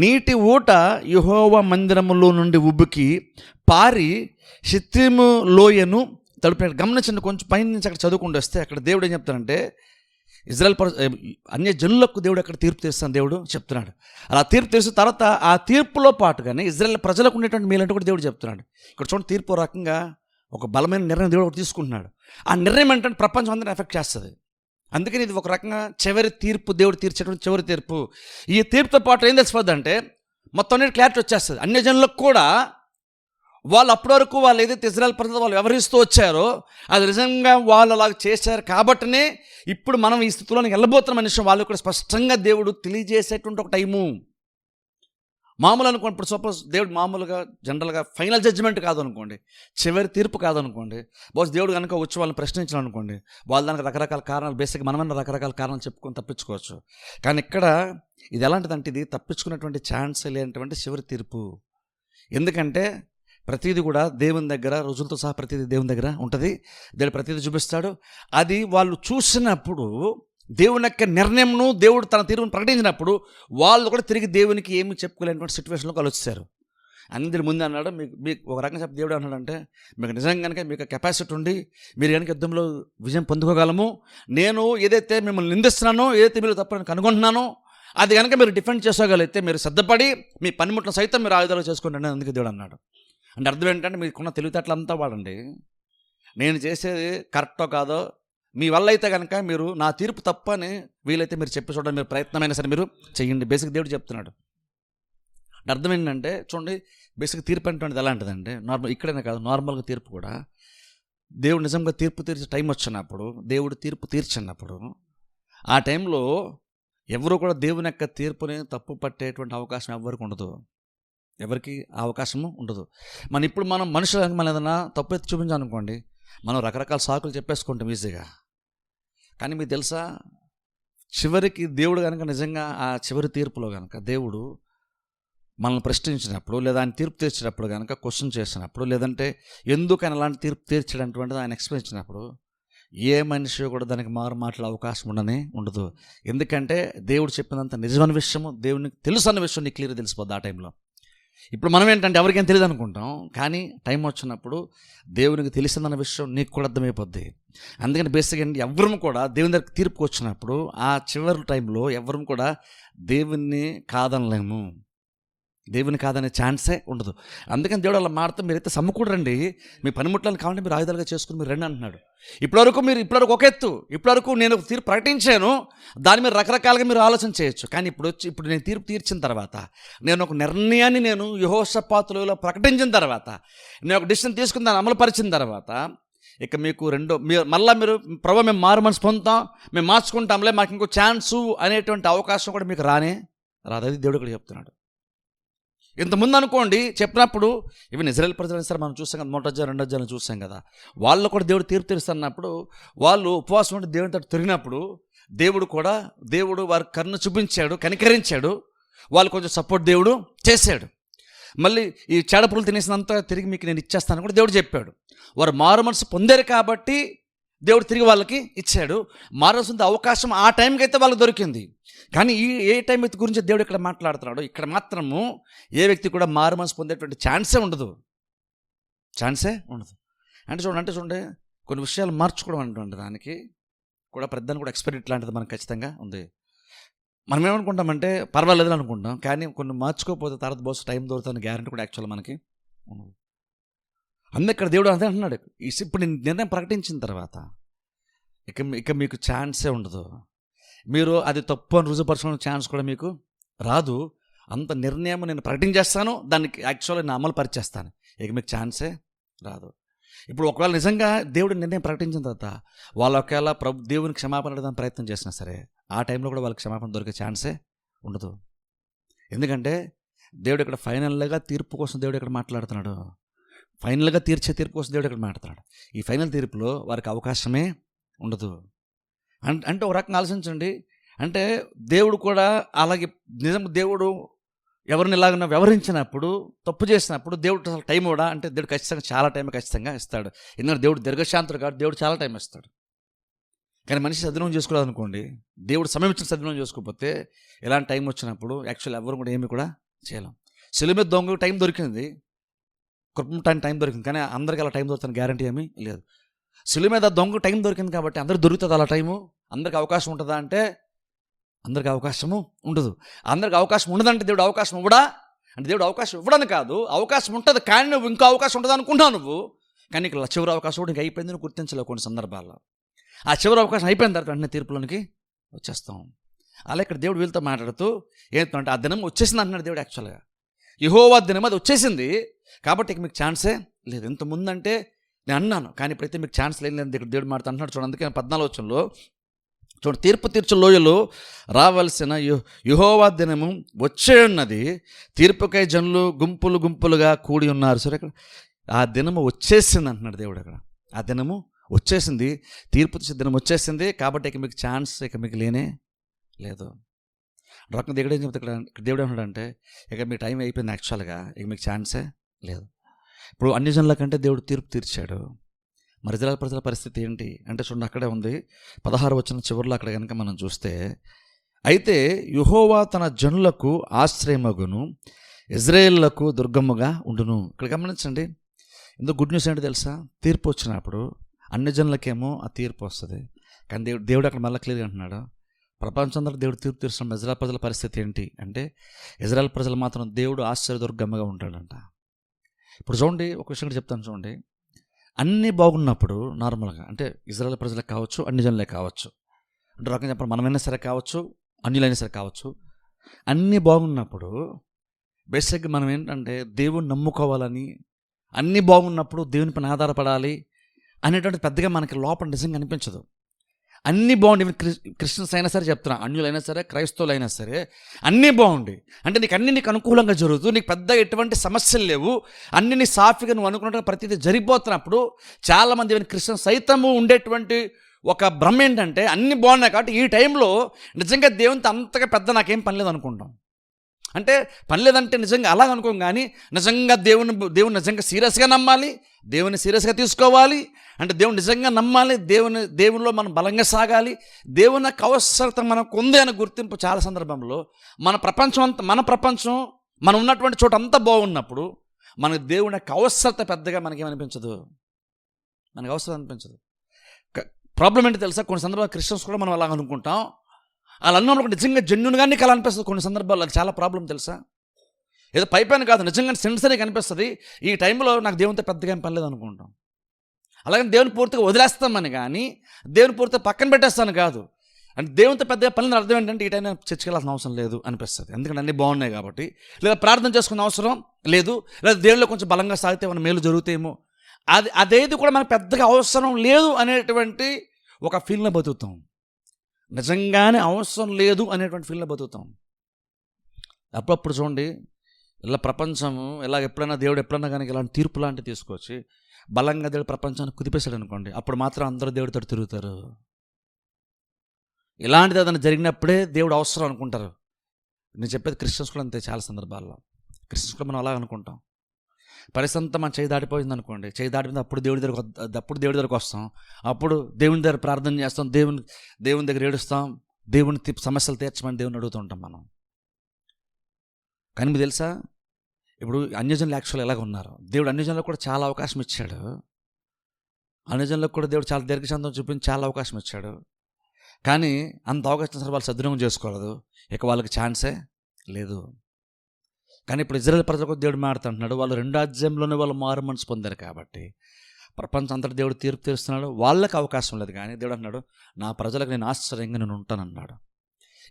నీటి ఊట యెహోవా మందిరములో నుండి ఉబ్బుకి పారి షిత్తీము లోయను తడిపినట్టు. గమనించండి, కొంచెం పైన నుంచి అక్కడ చదువుకుంటూ వస్తే అక్కడ దేవుడు ఏం చెప్తాడంటే, ఇజ్రాయెల్ అన్య జనులకు దేవుడు అక్కడ తీర్పు తీస్తాను దేవుడు చెప్తున్నాడు. అలా తీర్పు తీసిన తర్వాత ఆ తీర్పులో పాటుగానే ఇజ్రాయెల్ ప్రజలకు ఉండేటువంటి మేలంటే కూడా దేవుడు చెప్తున్నాడు. ఇక్కడ చూడండి, తీర్పు రకంగా ఒక బలమైన నిర్ణయం దేవుడు ఒకటి తీసుకుంటున్నాడు. ఆ నిర్ణయం ఏంటంటే ప్రపంచం అందరినీ ఎఫెక్ట్ చేస్తుంది. అందుకని ఇది ఒక రకంగా చివరి తీర్పు, దేవుడు తీర్చేటువంటి చివరి తీర్పు. ఈ తీర్పుతో పాటు ఏం తెలిసిపోద్ది అంటే మొత్తం అనేది క్లారిటీ వచ్చేస్తుంది. అన్య జనులకు కూడా వాళ్ళు అప్పటి వరకు వాళ్ళు ఏదైతే ఇజ్రాయెల్ ప్రజలు వాళ్ళు వ్యవహరిస్తూ వచ్చారో అది నిజంగా వాళ్ళు అలాగ చేశారు కాబట్టినే ఇప్పుడు మనం ఈ స్థితిలోకి వెళ్ళబోతున్న మనిషి వాళ్ళు కూడా స్పష్టంగా దేవుడు తెలియజేసేటువంటి ఒక టైము. మామూలు అనుకోండి, ఇప్పుడు సపోజ్ దేవుడు మామూలుగా జనరల్గా ఫైనల్ జడ్జిమెంట్ కాదనుకోండి, చివరి తీర్పు కాదనుకోండి, బహుశా దేవుడు కనుక వచ్చి వాళ్ళని ప్రశ్నించాలనుకోండి, వాళ్ళు దానికి రకరకాల కారణాలు, బేసిక్గా మనమన్నా రకరకాల కారణాలు చెప్పుకొని తప్పించుకోవచ్చు. కానీ ఇక్కడ ఇది ఎలాంటిదంటే ఇది తప్పించుకున్నటువంటి ఛాన్స్ లేనటువంటి చివరి తీర్పు. ఎందుకంటే ప్రతిదీ కూడా దేవుని దగ్గర రుజువులతో సహా ప్రతిదీ దేవుని దగ్గర ఉంటుంది. దేవుడు ప్రతిదీ చూపిస్తాడు. అది వాళ్ళు చూసినప్పుడు దేవుని యొక్క నిర్ణయంను దేవుడు తన తీర్పును ప్రకటించినప్పుడు వాళ్ళు కూడా తిరిగి దేవునికి ఏమి చెప్పుకోలేనటువంటి సిచ్యువేషన్లో కలుస్తారు. అందరి ముందు అన్నాడు, మీకు ఒక రకంగా చెప్పి దేవుడు అన్నాడంటే, మీకు నిజంగా కనుక మీకు కెపాసిటీ ఉండి మీరు కనుక యుద్ధంలో విజయం పొందుకోగలము, నేను ఏదైతే మిమ్మల్ని నిందిస్తున్నానో, ఏదైతే మీరు తప్పని కనుగొంటున్నానో అది కనుక మీరు డిఫెండ్ చేసుకోగలిగితే మీరు సిద్ధపడి మీ పనిముట్లను సైతం మీరు ఆయుధాలు చేసుకోండి అందుకే దేవుడు అన్నాడు. అంటే అర్థం ఏంటంటే మీకున్న తెలివితేటలంతా వాడండి, నేను చేసేది కరెక్టో కాదో మీ వల్ల అయితే కనుక మీరు నా తీర్పు తప్పని వీలైతే మీరు చెప్పి చూడండి, మీరు ప్రయత్నమైనా సరే మీరు చెయ్యండి. బేసిక్ దేవుడు చెప్తున్నాడు. అంటే అర్థం ఏంటంటే చూడండి, బేసిక్ తీర్పు అంటే ఎలాంటిదంటే ఇక్కడనే కాదు, నార్మల్గా తీర్పు కూడా దేవుడు నిజంగా తీర్పు తీర్చే టైం వచ్చినప్పుడు, దేవుడు తీర్పు తీర్చినప్పుడు ఆ టైంలో ఎవరు కూడా దేవుని యొక్క తీర్పుని తప్పు పట్టేటువంటి అవకాశం ఎవరికి ఉండదు, ఎవరికి అవకాశము ఉండదు. ఇప్పుడు మనం మనుషులు మనం ఏదైనా తప్పు ఎత్తి చూపించాలనుకోండి, మనం రకరకాల సాకులు చెప్పేసుకుంటాం ఈజీగా. కానీ మీకు తెలుసా, చివరికి దేవుడు కనుక నిజంగా ఆ చివరి తీర్పులో కనుక దేవుడు మనల్ని ప్రశ్నించినప్పుడు, లేదా ఆయన తీర్పు తీర్చినప్పుడు కనుక క్వశ్చన్ చేసినప్పుడు, లేదంటే ఎందుకు ఆయన అలాంటి తీర్పు తీర్చడంటువంటిది ఆయన ఎక్స్ప్లెయిన్ ఇచ్చినప్పుడు ఏ మనిషి కూడా దానికి మారు మాట్లాడే అవకాశం ఉండదు. ఎందుకంటే దేవుడు చెప్పినంత నిజమైన విషయము, దేవునికి తెలుసు అన్న విషయం నీకు క్లియర్గా తెలిసిపోద్ది ఆ టైంలో. ఇప్పుడు మనం ఏంటంటే ఎవరికైనా తెలియదు అనుకుంటాం, కానీ టైం వచ్చినప్పుడు దేవునికి తెలిసిందన్న విషయం నీకు కూడా అర్థమైపోద్ది. అందుకని బేసిక్గా ఎవరు కూడా దేవుని దగ్గర తీర్పుకు వచ్చినప్పుడు ఆ చివరి టైంలో ఎవరు కూడా దేవుణ్ణి కాదనలేము, దేవుని కాదనే ఛాన్సే ఉండదు. అందుకని దేవుడు అలా మారుతూ మీరైతే సమకూడరండి, మీ పనిముట్లను కావాలంటే మీరు ఆయుధాలుగా చేసుకుని మీరు రండి అంటున్నాడు. ఇప్పటివరకు ఒక ఎత్తు, ఇప్పటివరకు నేను తీర్పు ప్రకటించాను, దాని మీద రకరకాలుగా మీరు ఆలోచన చేయొచ్చు. కానీ ఇప్పుడు నేను తీర్పు తీర్చిన తర్వాత, నేను ఒక నిర్ణయాన్ని నేను యెహోషాపాతులో ప్రకటించిన తర్వాత, నేను ఒక డిసిషన్ తీసుకుని దాన్ని అమలుపరిచిన తర్వాత, ఇక మీకు మళ్ళీ మీరు ప్రభు మేము మారు మనసు పొందుతాం, మేము మార్చుకుంటాంలే, మాకు ఇంకో ఛాన్సు అనేటువంటి అవకాశం కూడా మీకు రాదు. అది దేవుడు కూడా చెప్తున్నాడు. ఇంతకుముందు అనుకోండి చెప్పినప్పుడు ఇవి ఇజ్రాయెల్ ప్రజలు సరే మనం చూసాం కదా, 1 అధ్యాయం 2 అధ్యాయం చూసాం కదా, వాళ్ళు కూడా దేవుడు తీర్పు తీరుస్తున్నప్పుడు వాళ్ళు ఉపవాసం ఉండి దేవుని తట్టు తిరిగినప్పుడు దేవుడు వారి కరుణ చూపించాడు, కనికరించాడు, వాళ్ళు కొంచెం సపోర్ట్ దేవుడు చేశాడు. మళ్ళీ ఈ చేడపురులు తినేసినంత తిరిగి మీకు నేను ఇచ్చేస్తాను కూడా దేవుడు చెప్పాడు. వారు మారు మనసు పొందారు కాబట్టి దేవుడు తిరిగి వాళ్ళకి ఇచ్చాడు. మారాల్సిన అవకాశం ఆ టైంకి అయితే వాళ్ళకి దొరికింది. కానీ ఏ టైం వ్యక్తి గురించి దేవుడు ఇక్కడ మాట్లాడుతున్నాడు, ఇక్కడ మాత్రము ఏ వ్యక్తి కూడా మారు మనసు పొందేటువంటి ఛాన్సే ఉండదు. అంటే చూడండి కొన్ని విషయాలు మార్చుకోవడం అనేటువంటి దానికి కూడా పెద్దని కూడా ఎక్స్పీరియన్స్ లాంటిది మనకు ఖచ్చితంగా ఉంది. మనం ఏమనుకుంటామంటే పర్వాలేదు అనుకుంటాం, కానీ కొన్ని మార్చుకోకపోతే తర్వాత బహుశా టైం దొరుకుతుంది గ్యారెంటీ కూడా యాక్చువల్ మనకి ఉండదు. అందుకే ఇక్కడ దేవుడు అదే అంటున్నాడు, ఇప్పుడు నేను నిర్ణయం ప్రకటించిన తర్వాత ఇక మీకు ఛాన్సే ఉండదు, మీరు అది తప్పు అని రుజుపరచుకునే ఛాన్స్ కూడా మీకు రాదు. అంత నిర్ణయం నేను ప్రకటించేస్తాను, దానికి యాక్చువల్గా నేను అమలు పరిచేస్తాను, ఇక మీకు ఛాన్సే రాదు. ఇప్పుడు ఒకవేళ నిజంగా దేవుడు నిర్ణయం ప్రకటించిన తర్వాత వాళ్ళు ఒకవేళ దేవునికి క్షమాపణ అడగడానికి ప్రయత్నం చేసినా సరే ఆ టైంలో కూడా వాళ్ళకి క్షమాపణ దొరికే ఛాన్సే ఉండదు. ఎందుకంటే దేవుడు ఇక్కడ ఫైనల్గా తీర్పు కోసం దేవుడు ఇక్కడ మాట్లాడుతున్నాడు. ఫైనల్గా తీర్చే తీర్పు కోసం దేవుడు ఇక్కడ మాట్లాడుతున్నాడు. ఈ ఫైనల్ తీర్పులో వారికి అవకాశమే ఉండదు. అంటే ఒక రకంగా ఆలోచించండి. అంటే దేవుడు కూడా అలాగే నిజం దేవుడు ఎవరిని ఇలాగ వ్యవహరించినప్పుడు, తప్పు చేసినప్పుడు దేవుడు అసలు టైం ఇవ్వడా అంటే దేవుడు ఖచ్చితంగా చాలా టైం ఖచ్చితంగా ఇస్తాడు. ఎందుకంటే దేవుడు దీర్ఘశాంతుడు కాబట్టి దేవుడు చాలా టైం ఇస్తాడు. కానీ మనిషి సద్వినియోగం చేసుకోలేదు అనుకోండి, దేవుడు సమయం ఇచ్చిన సద్వినియోగం చేసుకోకపోతే ఎలాంటి టైం వచ్చినప్పుడు యాక్చువల్ ఎవరు కూడా ఏమి కూడా చేయలేం. శిలువ మీద దొంగ టైం దొరికింది, కృపటానికి టైం దొరికింది, కానీ అందరికీ అలా టైం దొరుకుతున్న గ్యారంటీ ఏమీ లేదు. శిలువ మీద దొంగ టైం దొరికింది కాబట్టి అందరికి దొరుకుతుంది అలా టైము. అందరికి అవకాశం ఉంటుందా అంటే అందరికి అవకాశము ఉండదు. అందరికి అవకాశం ఉండదంటే దేవుడు అవకాశం ఇవ్వడా అంటే దేవుడు అవకాశం ఇవ్వడానికి కాదు, అవకాశం ఉంటుంది కానీ నువ్వు ఇంకో అవకాశం ఉంటుంది అనుకుంటున్నావు నువ్వు. కానీ ఇక్కడ చివరి అవకాశం కూడా ఇంకా అయిపోయింది, నువ్వు గుర్తించలేవు కొన్ని సందర్భాల్లో. ఆ చివరి అవకాశం అయిపోయిన తర్వాత వెంటనే తీర్పులోనికి వచ్చేస్తాం. అలా ఇక్కడ దేవుడు వీళ్ళతో మాట్లాడుతూ ఏంటంటే ఆ దినం వచ్చేసింది అంటున్నాడు దేవుడు. యాక్చువల్గా యెహోవా దినం అది వచ్చేసింది కాబట్టి ఇక మీకు ఛాన్సే లేదు. ఇంతకుముందంటే నేను అన్నాను కానీ ఇప్పుడైతే మీకు ఛాన్స్ లేదు ఇక్కడ దేవుడు మాట్లాడుతున్నాడు. చూడండి, అందుకే 14వ వచనంలో చూడండి, తీర్పు తీర్చు లోయలో రావాల్సిన యెహోవా దినము వచ్చే ఉన్నది, తీర్పుకై జనులు గుంపులు గుంపులుగా కూడి ఉన్నారు. సరే, ఇక్కడ ఆ దినము వచ్చేసింది అంటున్నాడు దేవుడు. అక్కడ ఆ దినము వచ్చేసింది, తీర్పు తీర్చే దినం వచ్చేసింది కాబట్టి ఇక మీకు ఛాన్స్ ఇక మీకు లేనే లేదు. రకంగా దేవుడు ఏం చెప్తే ఇక్కడ దేవుడు ఏమన్నాడంటే ఇక మీ టైం అయిపోయింది, యాక్చువల్గా ఇక మీకు ఛాన్సే లేదు. ఇప్పుడు అన్ని జనుల కంటే దేవుడు తీర్పు తీర్చాడు. మరి ఇజ్రాయేల్ ప్రజల పరిస్థితి ఏంటి అంటే చూడండి, అక్కడే ఉంది 16వ వచనం చివరిలో. అక్కడ కనుక మనం చూస్తే, అయితే యెహోవా తన జనులకు ఆశ్రయమగును, ఇజ్రాయేలులకు దుర్గముగా ఉండును. ఇక్కడ గమనించండి, ఎందుకు గుడ్ న్యూస్ ఏంటో తెలుసా? తీర్పు వచ్చినప్పుడు అన్ని జనులకేమో ఆ తీర్పు వస్తుంది, కానీ దేవుడు అక్కడ మళ్ళీ క్లియర్గా అంటున్నాడు ప్రపంచంలో దేవుడు తీర్పు తీర్చిన ఇజ్రాయేల్ ప్రజల పరిస్థితి ఏంటి అంటే ఇజ్రాయేల్ ప్రజలు మాత్రం దేవుడు ఆశ్చర్యదుర్గముగా ఉంటాడంట. ఇప్పుడు చూడండి, ఒక విషయం చెప్తాను చూడండి. అన్నీ బాగున్నప్పుడు నార్మల్గా అంటే ఇజ్రాయేల్ ప్రజలకు కావచ్చు, అన్ని జనులే కావచ్చు, అంటే రకంగా చెప్పాలి మనమైనా సరే కావచ్చు, అన్యులైనా సరే కావచ్చు, అన్నీ బాగున్నప్పుడు బేసిక్గా మనం ఏంటంటే దేవుని నమ్ముకోవాలని, అన్నీ బాగున్నప్పుడు దేవుని పైన ఆధారపడాలి అనేటువంటి పెద్దగా మనకి లోపల నిజంగా అనిపించదు. అన్నీ బాగుండి, క్రిస్టియన్స్ అయినా సరే చెప్తున్నా, అన్యులైనా సరే క్రైస్తవులు అయినా సరే అన్నీ బాగుండి అంటే నీకు అనుకూలంగా జరుగుతూ నీకు పెద్దగా ఎటువంటి సమస్యలు లేవు, అన్ని నీ సాఫీగా నువ్వు అనుకున్నట్టుగా ప్రతిదీ జరిగిపోతున్నప్పుడు చాలామంది క్రిస్టియన్స్ సైతము ఉండేటువంటి ఒక భ్రమ ఏంటంటే అన్నీ బాగున్నాయి కాబట్టి ఈ టైంలో నిజంగా దేవునితో అంతగా పెద్ద నాకేం పని లేదు అనుకుంటాం. అంటే పని లేదంటే నిజంగా అలా అనుకోం, కానీ నిజంగా దేవుని నిజంగా సీరియస్గా నమ్మాలి, దేవుని సీరియస్గా తీసుకోవాలి అంటే దేవుని నిజంగా నమ్మాలి, దేవునిలో మనం బలంగా సాగాలి, దేవుని యొక్క అవసరత మనకు ఉంది అనే గుర్తింపు చాలా సందర్భంలో మన ప్రపంచం మనం ఉన్నటువంటి చోట అంతా బాగున్నప్పుడు మనకు దేవుని యొక్క అవసరత పెద్దగా మనకేమనిపించదు, మనకు అవసరం అనిపించదు. ప్రాబ్లం ఏంటి తెలుసా? కొన్ని సందర్భాలు క్రిస్టియన్స్ కూడా మనం అలా అనుకుంటాం, అలా అన్నప్పుడు నిజంగా జెన్యూన్గా నీకు అలా అనిపిస్తుంది. కొన్ని సందర్భాల్లో అది చాలా ప్రాబ్లం తెలుసా? ఏదో పైపైన కాదు, నిజంగా సెన్సరీ కనిపిస్తుంది. ఈ టైంలో నాకు దేవునితో పెద్దగా ఏం పని లేదు అనుకుంటాం. అలాగే దేవుని పూర్తిగా వదిలేస్తామని కానీ దేవుని పూర్తిగా పక్కన పెట్టేస్తాను కాదు. అంటే దేవునితో పెద్దగా పనులు అర్థం ఏంటంటే ఈ టైం చర్చికి వెళ్ళాల్సిన అవసరం లేదు అనిపిస్తుంది, ఎందుకంటే అన్నీ బాగున్నాయి కాబట్టి. లేదా ప్రార్థన చేసుకునే అవసరం లేదు, లేదా దేవునిలో కొంచెం బలంగా సాగితే మన మేలు జరుగుతాయేమో, అదేది కూడా మనకు పెద్దగా అవసరం లేదు అనేటువంటి ఒక ఫీల్ని బతుకుతాం. నిజంగానే అవసరం లేదు అనేటువంటి ఫీల్ని బతుకుతాం. అప్పుడప్పుడు చూడండి, ఇలా ప్రపంచము ఎప్పుడైనా దేవుడు ఎప్పుడైనా కానీ ఇలాంటి తీర్పు లాంటివి తీసుకొచ్చి బలంగా దేవుడు ప్రపంచాన్ని కుదిపేశాడు అనుకోండి, అప్పుడు మాత్రం అందరూ దేవుడితో తిరుగుతారు. ఇలాంటిది ఏదైనా జరిగినప్పుడే దేవుడు అవసరం అనుకుంటారు. నేను చెప్పేది క్రిస్టియన్స్ కూడా అంతే. చాలా సందర్భాల్లో క్రిస్టియన్స్ కూడా మనం అలా అనుకుంటాం. పరిస్థితి అంతా మన చేయి దాటిపోయింది అనుకోండి, చేయి దాటిపోయింది అప్పుడు దేవుడి దగ్గరకు వస్తాం, అప్పుడు దేవుని దగ్గర ప్రార్థన చేస్తాం, దేవుని దగ్గర ఏడుస్తాం, దేవుని సమస్యలు తీర్చమని దేవుని అడుగుతూ ఉంటాం మనం. కానీ మీకు తెలుసా, ఇప్పుడు అన్యజనులు యాక్చువల్ ఎలాగ ఉన్నారు, దేవుడు అన్యజనులకు కూడా చాలా అవకాశం ఇచ్చాడు. అన్యజనులకు కూడా దేవుడు చాలా దీర్ఘశాంతం చూపించి చాలా అవకాశం ఇచ్చాడు. కానీ అంత అవకాశం సరే వాళ్ళు సద్వినియోగం చేసుకోలేదు, ఇక వాళ్ళకి ఛాన్సే లేదు. కానీ ఇప్పుడు ఇజ్రాయేల్ ప్రజలకు దేవుడు మాట్లాడుతున్నాడు, వాళ్ళు 2వ అధ్యాయంలోనే వాళ్ళు మారు మనసు పొందారు కాబట్టి ప్రపంచం అంతటా దేవుడు తీర్పు తీరుస్తున్నాడు. వాళ్ళకి అవకాశం లేదు, కానీ దేవుడు అన్నాడు నా ప్రజలకు నేను ఆశ్చర్యంగా నేను ఉంటానన్నాడు.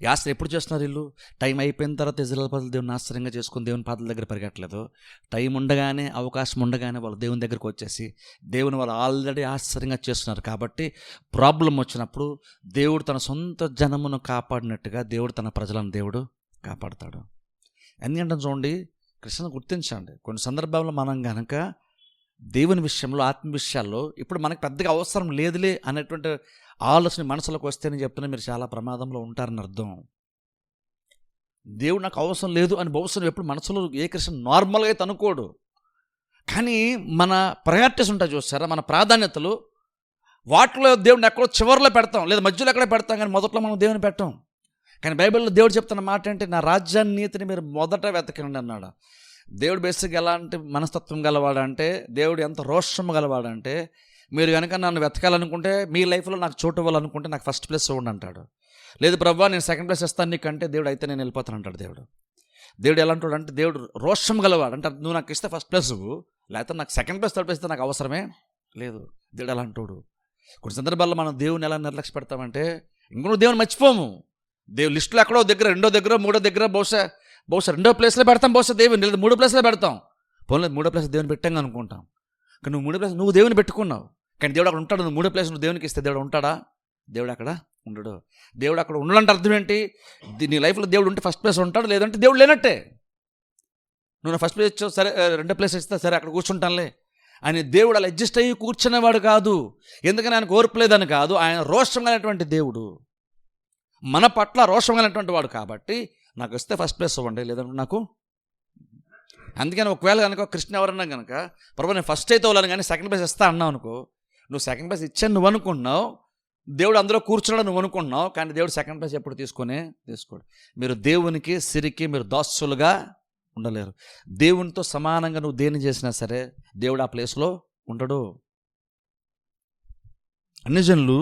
ఈ ఆశ్చర్యం ఎప్పుడు చేస్తున్నారు వీళ్ళు? టైం అయిపోయిన తర్వాత ఇజ్రాయేల్ ప్రజలు దేవుని ఆశ్చర్యంగా చేసుకుని దేవుని పాదాల దగ్గర పరిగెట్టలేదు. టైం ఉండగానే, అవకాశం ఉండగానే వాళ్ళు దేవుని దగ్గరికి వచ్చేసి దేవుని వాళ్ళు ఆల్రెడీ ఆశ్చర్యంగా చేస్తున్నారు. కాబట్టి ప్రాబ్లం వచ్చినప్పుడు దేవుడు తన సొంత జనమును కాపాడినట్టుగా దేవుడు తన ప్రజలను దేవుడు కాపాడుతాడు. ఎందుకంటే చూడండి, కృష్ణను గుర్తించండి. కొన్ని సందర్భాల్లో మనం కనుక దేవుని విషయంలో, ఆత్మ విషయాల్లో ఇప్పుడు మనకు పెద్దగా అవసరం లేదులే అనేటువంటి ఆలోచన మనసులోకి వస్తే నేను చెప్తున్నా, మీరు చాలా ప్రమాదంలో ఉంటారని అర్థం. దేవుడు నాకు అవసరం లేదు అని బహుశా ఎప్పుడు మనసులో ఏ కృష్ణ నార్మల్గా అయితే అనుకోడు. కానీ మన ప్రయారిటీస్ ఉంటాయి చూస్తారా, మన ప్రాధాన్యతలు, వాటిలో దేవుడిని ఎక్కడో చివరిలో పెడతాం, లేదా మధ్యలో ఎక్కడో పెడతాం, కానీ మొదట్లో మనం దేవుని పెట్టాం. కానీ బైబిల్లో దేవుడు చెప్తున్న మాట ఏంటి, నా రాజ్యాన్ని నీతిని మీరు మొదట వెతకండి అన్నాడు. దేవుడు బేసిక్గా ఎలాంటి మనస్తత్వం గలవాడంటే, దేవుడు ఎంత రోషం గలవాడంటే, మీరు కనుక నన్ను వెతకాలనుకుంటే, మీ లైఫ్లో నాకు చోటు ఇవ్వాలనుకుంటే నాకు ఫస్ట్ ప్లేస్ ఇవ్వండి అంటాడు. లేదు ప్రభువా నేను సెకండ్ ప్లేస్ ఇస్తాను నీకంటే, దేవుడు అయితే నేను వెళ్ళిపోతాను అంటాడు. దేవుడు ఎలా అంటాడు అంటే, దేవుడు రోషం గలవాడు అంటే, నువ్వు నాకు ఇస్తే ఫస్ట్ ప్లేస్ ఇవ్వు, లేకపోతే నాకు సెకండ్ ప్లేస్ థర్డ్ ప్లేస్ ఇస్తే నాకు అవసరమే లేదు. దేవుడు ఎలా అంటాడు. కొన్ని సందర్భాల్లో మనం దేవుని ఎలా నిర్లక్ష్య పెడతామంటే, ఇంకొక దేవుని మర్చిపోము. దేవుడు లిస్టులో ఎక్కడో దగ్గర, రెండో దగ్గర, మూడో దగ్గర, బహుశా రెండో ప్లేస్లో పెడతాం, బహుశా దేవుని లేదు మూడో ప్లేస్లో పెడతాం. పోలేదు మూడో ప్లేస్ దేవుని పెట్టాం అనుకుంటాం. కానీ నువ్వు మూడో ప్లేస్ నువ్వు దేవుని పెట్టుకున్నావు, కానీ దేవుడు అక్కడ ఉంటాడు. నువ్వు మూడో ప్లేస్ నువ్వు దేవునికి ఇస్తే దేవుడు ఉంటాడా? దేవుడు అక్కడ ఉండడు. దేవుడు అక్కడ ఉండాలంటే అర్థం ఏంటి, నీ లైఫ్లో దేవుడు ఉంటే ఫస్ట్ ప్లేస్ ఉంటాడు, లేదంటే దేవుడు లేనట్టే. నువ్వు ఫస్ట్ ప్లేస్ ఇచ్చావు, సరే రెండో ప్లేస్ ఇస్తా, సరే అక్కడ కూర్చుంటానులే అని దేవుడు అలా అడ్జస్ట్ అయ్యి కూర్చునేవాడు కాదు. ఎందుకని ఆయన కోర్పులేదని కాదు, ఆయన రోషంగానేటువంటి దేవుడు, మన పట్ల రోషంగానేటువంటి వాడు. కాబట్టి నాకు ఇస్తే ఫస్ట్ ప్లేస్ ఇవ్వండి, లేదంటే నాకు. అందుకని ఒకవేళ కనుక కృష్ణ ఎవరన్నా కనుక ప్రభు నేను ఫస్ట్ అయితే వాళ్ళని కానీ సెకండ్ ప్లేస్ ఇస్తా అన్నావు అనుకో, నువ్వు సెకండ్ ప్లేస్ ఇచ్చాను నువ్వు అనుకుంటున్నావు, దేవుడు అందులో కూర్చున్నాడు నువ్వు అనుకుంటున్నావు, కానీ దేవుడు సెకండ్ ప్లేస్ ఎప్పుడు తీసుకోడు. మీరు దేవునికి సిరికి మీరు దాసులుగా ఉండలేరు. దేవునితో సమానంగా నువ్వు దేన్ని చేసినా సరే దేవుడు ఆ ప్లేస్లో ఉండడు. అన్ని జనులు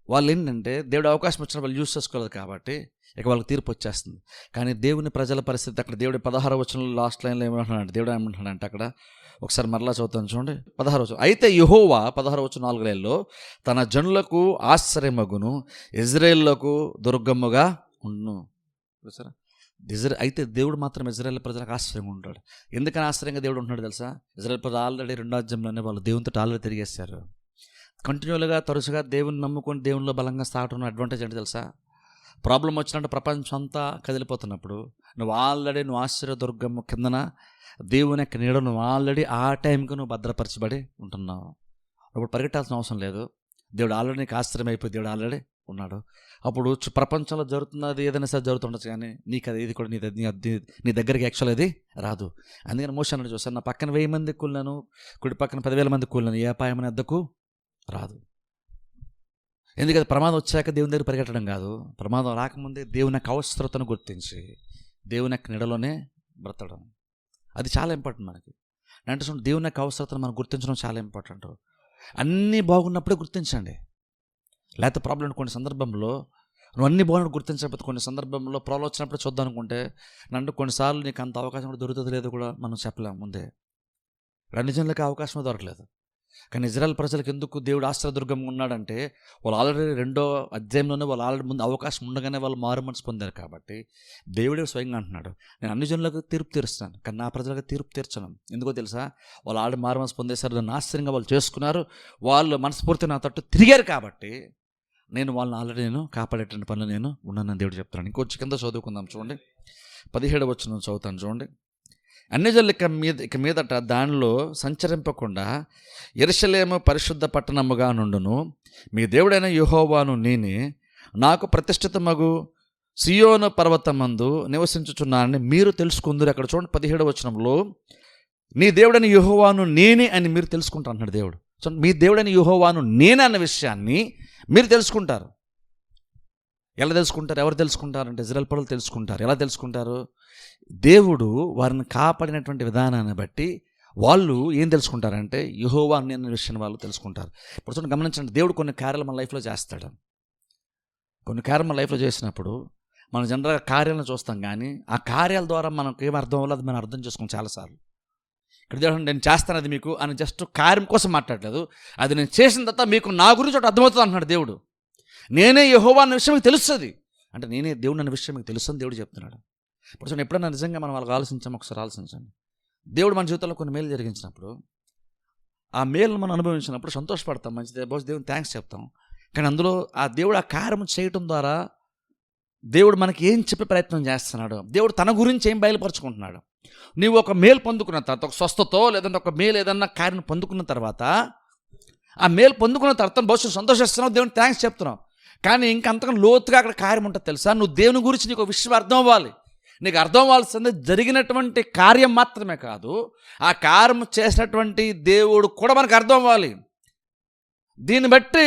వాళ్ళు ఏంటంటే దేవుడు అవకాశం వచ్చిన వాళ్ళు యూజ్ చేసుకోలేదు కాబట్టి ఇక వాళ్ళకి తీర్పు వచ్చేస్తుంది. కానీ దేవుని ప్రజల పరిస్థితి అక్కడ దేవుడి 16వ వచనంలో లాస్ట్ లైన్లో ఏమంటున్నాడు, దేవుడు ఏమంటున్నాడంటే అక్కడ ఒకసారి మరలా చదువుతాను చూడండి. 16వ వచనం, అయితే యెహోవా 16వ వచనం 4 లైన్లో తన జనులకు ఆశ్చర్యమగును, ఇజ్రాయేలులకు దుర్గమ్ముగా ఉండును. చూసారా, అయితే దేవుడు మాత్రం ఇజ్రాయేల్ ప్రజలకు ఆశ్చర్యంగా ఉంటాడు. ఎందుకని ఆశ్చర్యంగా దేవుడు ఉంటున్నాడు తెలుసా? ఇజ్రాయేల్ ప్రజలు ఆల్రెడీ 2వ అధ్యాయంలోనే వాళ్ళు దేవునితో ఆల్రెడీ తిరిగేశారు. కంటిన్యూలుగా తరచుగా దేవుని నమ్ముకొని దేవునిలో బలంగా సాగుతున్న అడ్వాంటేజ్ ఏంటి తెలుసా? ప్రాబ్లం వచ్చినట్టు ప్రపంచం అంతా కదిలిపోతున్నప్పుడు నువ్వు ఆశ్చర్య దుర్గమ్మ కిందన దేవుని యొక్క నీడ నువ్వు ఆల్రెడీ ఆ టైంకి నువ్వు భద్రపరచబడి ఉంటున్నావు. ఇప్పుడు పరిగెట్టాల్సిన అవసరం లేదు. దేవుడు ఆల్రెడీ నీకు ఆశ్చర్యం అయిపోయి దేవుడు ఆల్రెడీ ఉన్నాడు. అప్పుడు ప్రపంచంలో జరుగుతున్నది ఏదైనా సరే జరుగుతుండొచ్చు, కానీ నీకు అది ఇది కూడా నీ దగ్గరికి యాక్చువల్ అది రాదు. అందుకని మోషే అన్నాడు, చూసాను నా పక్కన 1000 మంది కూలినాను, కుడి పక్కన 10,000 మంది కూలినాను, ఏ అపాయం ఎద్దకు రాదు. ఎందుకంటే ప్రమాదం వచ్చాక దేవుని దగ్గర పరిగెట్టడం కాదు, ప్రమాదం రాకముందే దేవుని యొక్క అవసరతను గుర్తించి దేవుని యొక్క నీడలోనే బ్రతకడం, అది చాలా ఇంపార్టెంట్ మనకి. అంటే దేవుని యొక్క అవసరతను మనం గుర్తించడం చాలా ఇంపార్టెంట్. అన్నీ బాగున్నప్పుడే గుర్తించండి, లేకపోతే ప్రాబ్లం. కొన్ని సందర్భంలో నువ్వు అన్ని బాగున్నప్పుడు గుర్తించకపోతే కొన్ని సందర్భంలో ప్రాబ్లం వచ్చినప్పుడు చూద్దాం అనుకుంటే నన్ను కొన్నిసార్లు నీకు అంత అవకాశం కూడా దొరుకుతుంది లేదో కూడా మనం చెప్పలేము ముందే. నిజంలోకి అవకాశం దొరకలేదు. కానీ ఇజ్రాయెల్ ప్రజలకు ఎందుకు దేవుడు ఆశ్చర్యదుర్గంగా ఉన్నాడంటే వాళ్ళు ఆల్రెడీ 2వ అధ్యాయంలోనే వాళ్ళు ఆల్రెడీ ముందు అవకాశం ఉండగానే వాళ్ళు మారు మనసు పొందారు. కాబట్టి దేవుడే స్వయంగా అంటున్నాడు, నేను అన్ని జనులకు తీర్పు తీరుస్తాను, కానీ నా ప్రజలకు తీర్పు తీర్చను. ఎందుకో తెలుసా? వాళ్ళు ఆల్రెడీ మారు మనసు పొందేశారు, నన్ను ఆశ్చర్యంగా వాళ్ళు చేసుకున్నారు, వాళ్ళు మనస్ఫూర్తి నా తట్టు తిరిగారు. కాబట్టి నేను వాళ్ళని ఆల్రెడీ కాపాడేటువంటి పనులు నేను ఉన్నానని దేవుడు చెప్తున్నాను. ఇంకొంచెం కింద చదువుకుందాం చూడండి, 17వ వచనం చదువుతాను చూడండి. అన్ని జనులు ఇక మీదట దానిలో సంచరింపకుండా యెరూషలేము పరిశుద్ధ పట్టణముగా నుండును, మీ దేవుడైన యెహోవాను నేనే, నాకు ప్రతిష్ఠితమగు సియోను పర్వతమందు నివసించుచున్నానని మీరు తెలుసుకుందురు. అక్కడ చూడండి 17వ వచనంలో నీ దేవుడైన యెహోవాను నేనే అని మీరు తెలుసుకుంటారు అన్నాడు దేవుడు. చూడండి, మీ దేవుడైన యెహోవాను నేనే అన్న విషయాన్ని మీరు తెలుసుకుంటారు. ఎలా తెలుసుకుంటారు? ఎవరు తెలుసుకుంటారంటే ఇజ్రాయెల్ ప్రజలు తెలుసుకుంటారు. ఎలా తెలుసుకుంటారు? దేవుడు వారిని కాపాడినటువంటి విధానాన్ని బట్టి వాళ్ళు ఏం తెలుసుకుంటారంటే యెహోవా అనే విషయాన్ని వాళ్ళు తెలుసుకుంటారు. ఇప్పుడు చూడండి, గమనించండి, దేవుడు కొన్ని కార్యాలు మన లైఫ్లో చేస్తాడు. కొన్ని కార్యాలు మన లైఫ్లో చేసినప్పుడు మనం జనరల్గా కార్యాలను చూస్తాం, కానీ ఆ కార్యాల ద్వారా మనకు ఏం అర్థం అవ్వలేదు, అది మనం అర్థం చేసుకోం చాలాసార్లు. ఇక్కడ చూడండి, నేను చేస్తాను అది మీకు అని జస్ట్ కార్యం కోసం మాట్లాడలేదు, అది నేను చేసిన తర్వాత మీకు నా గురించి ఒకటి అర్థమవుతుంది అంటున్నాడు దేవుడు. నేనే యెహోవా అన్న విషయం మీకు తెలుస్తుంది అంటే నేనే దేవుడు అన్న విషయం మీకు తెలుస్తుంది దేవుడు చెప్తున్నాడు. ఇప్పుడు చూడండి, ఎప్పుడైనా నిజంగా మనం వాళ్ళకి ఆలోచించాము, ఒకసారి ఆలోచించండి. దేవుడు మన జీవితంలో కొన్ని మేలు జరిగించినప్పుడు ఆ మేలు మనం అనుభవించినప్పుడు సంతోషపడతాం, మంచిదే, బహుశా దేవుని థ్యాంక్స్ చెప్తాం. కానీ అందులో ఆ దేవుడు ఆ కార్యం చేయటం ద్వారా దేవుడు మనకి ఏం చెప్పే ప్రయత్నం చేస్తున్నాడు, దేవుడు తన గురించి ఏం బయలుపరుచుకుంటున్నాడు. నీవు ఒక మేలు పొందుకున్న తర్వాత, ఒక స్వస్థతో లేదంటే ఒక మేలు ఏదన్నా కార్యం పొందుకున్న తర్వాత, ఆ మేలు పొందుకున్న తర్వాత భవిష్యత్తు సంతోషిస్తున్నావు, దేవుని థ్యాంక్స్ చెప్తున్నావు. కానీ ఇంకంతకన్నా లోతుగా అక్కడ కార్యం ఉంటుంది తెలుసా. నువ్వు దేవుని గురించి నీకు ఒక విషయం అర్థం అవ్వాలి. నీకు అర్థం అవ్వాల్సింది జరిగినటువంటి కార్యం మాత్రమే కాదు, ఆ కార్యం చేసినటువంటి దేవుడు కూడా మనకు అర్థం అవ్వాలి. దీన్ని బట్టి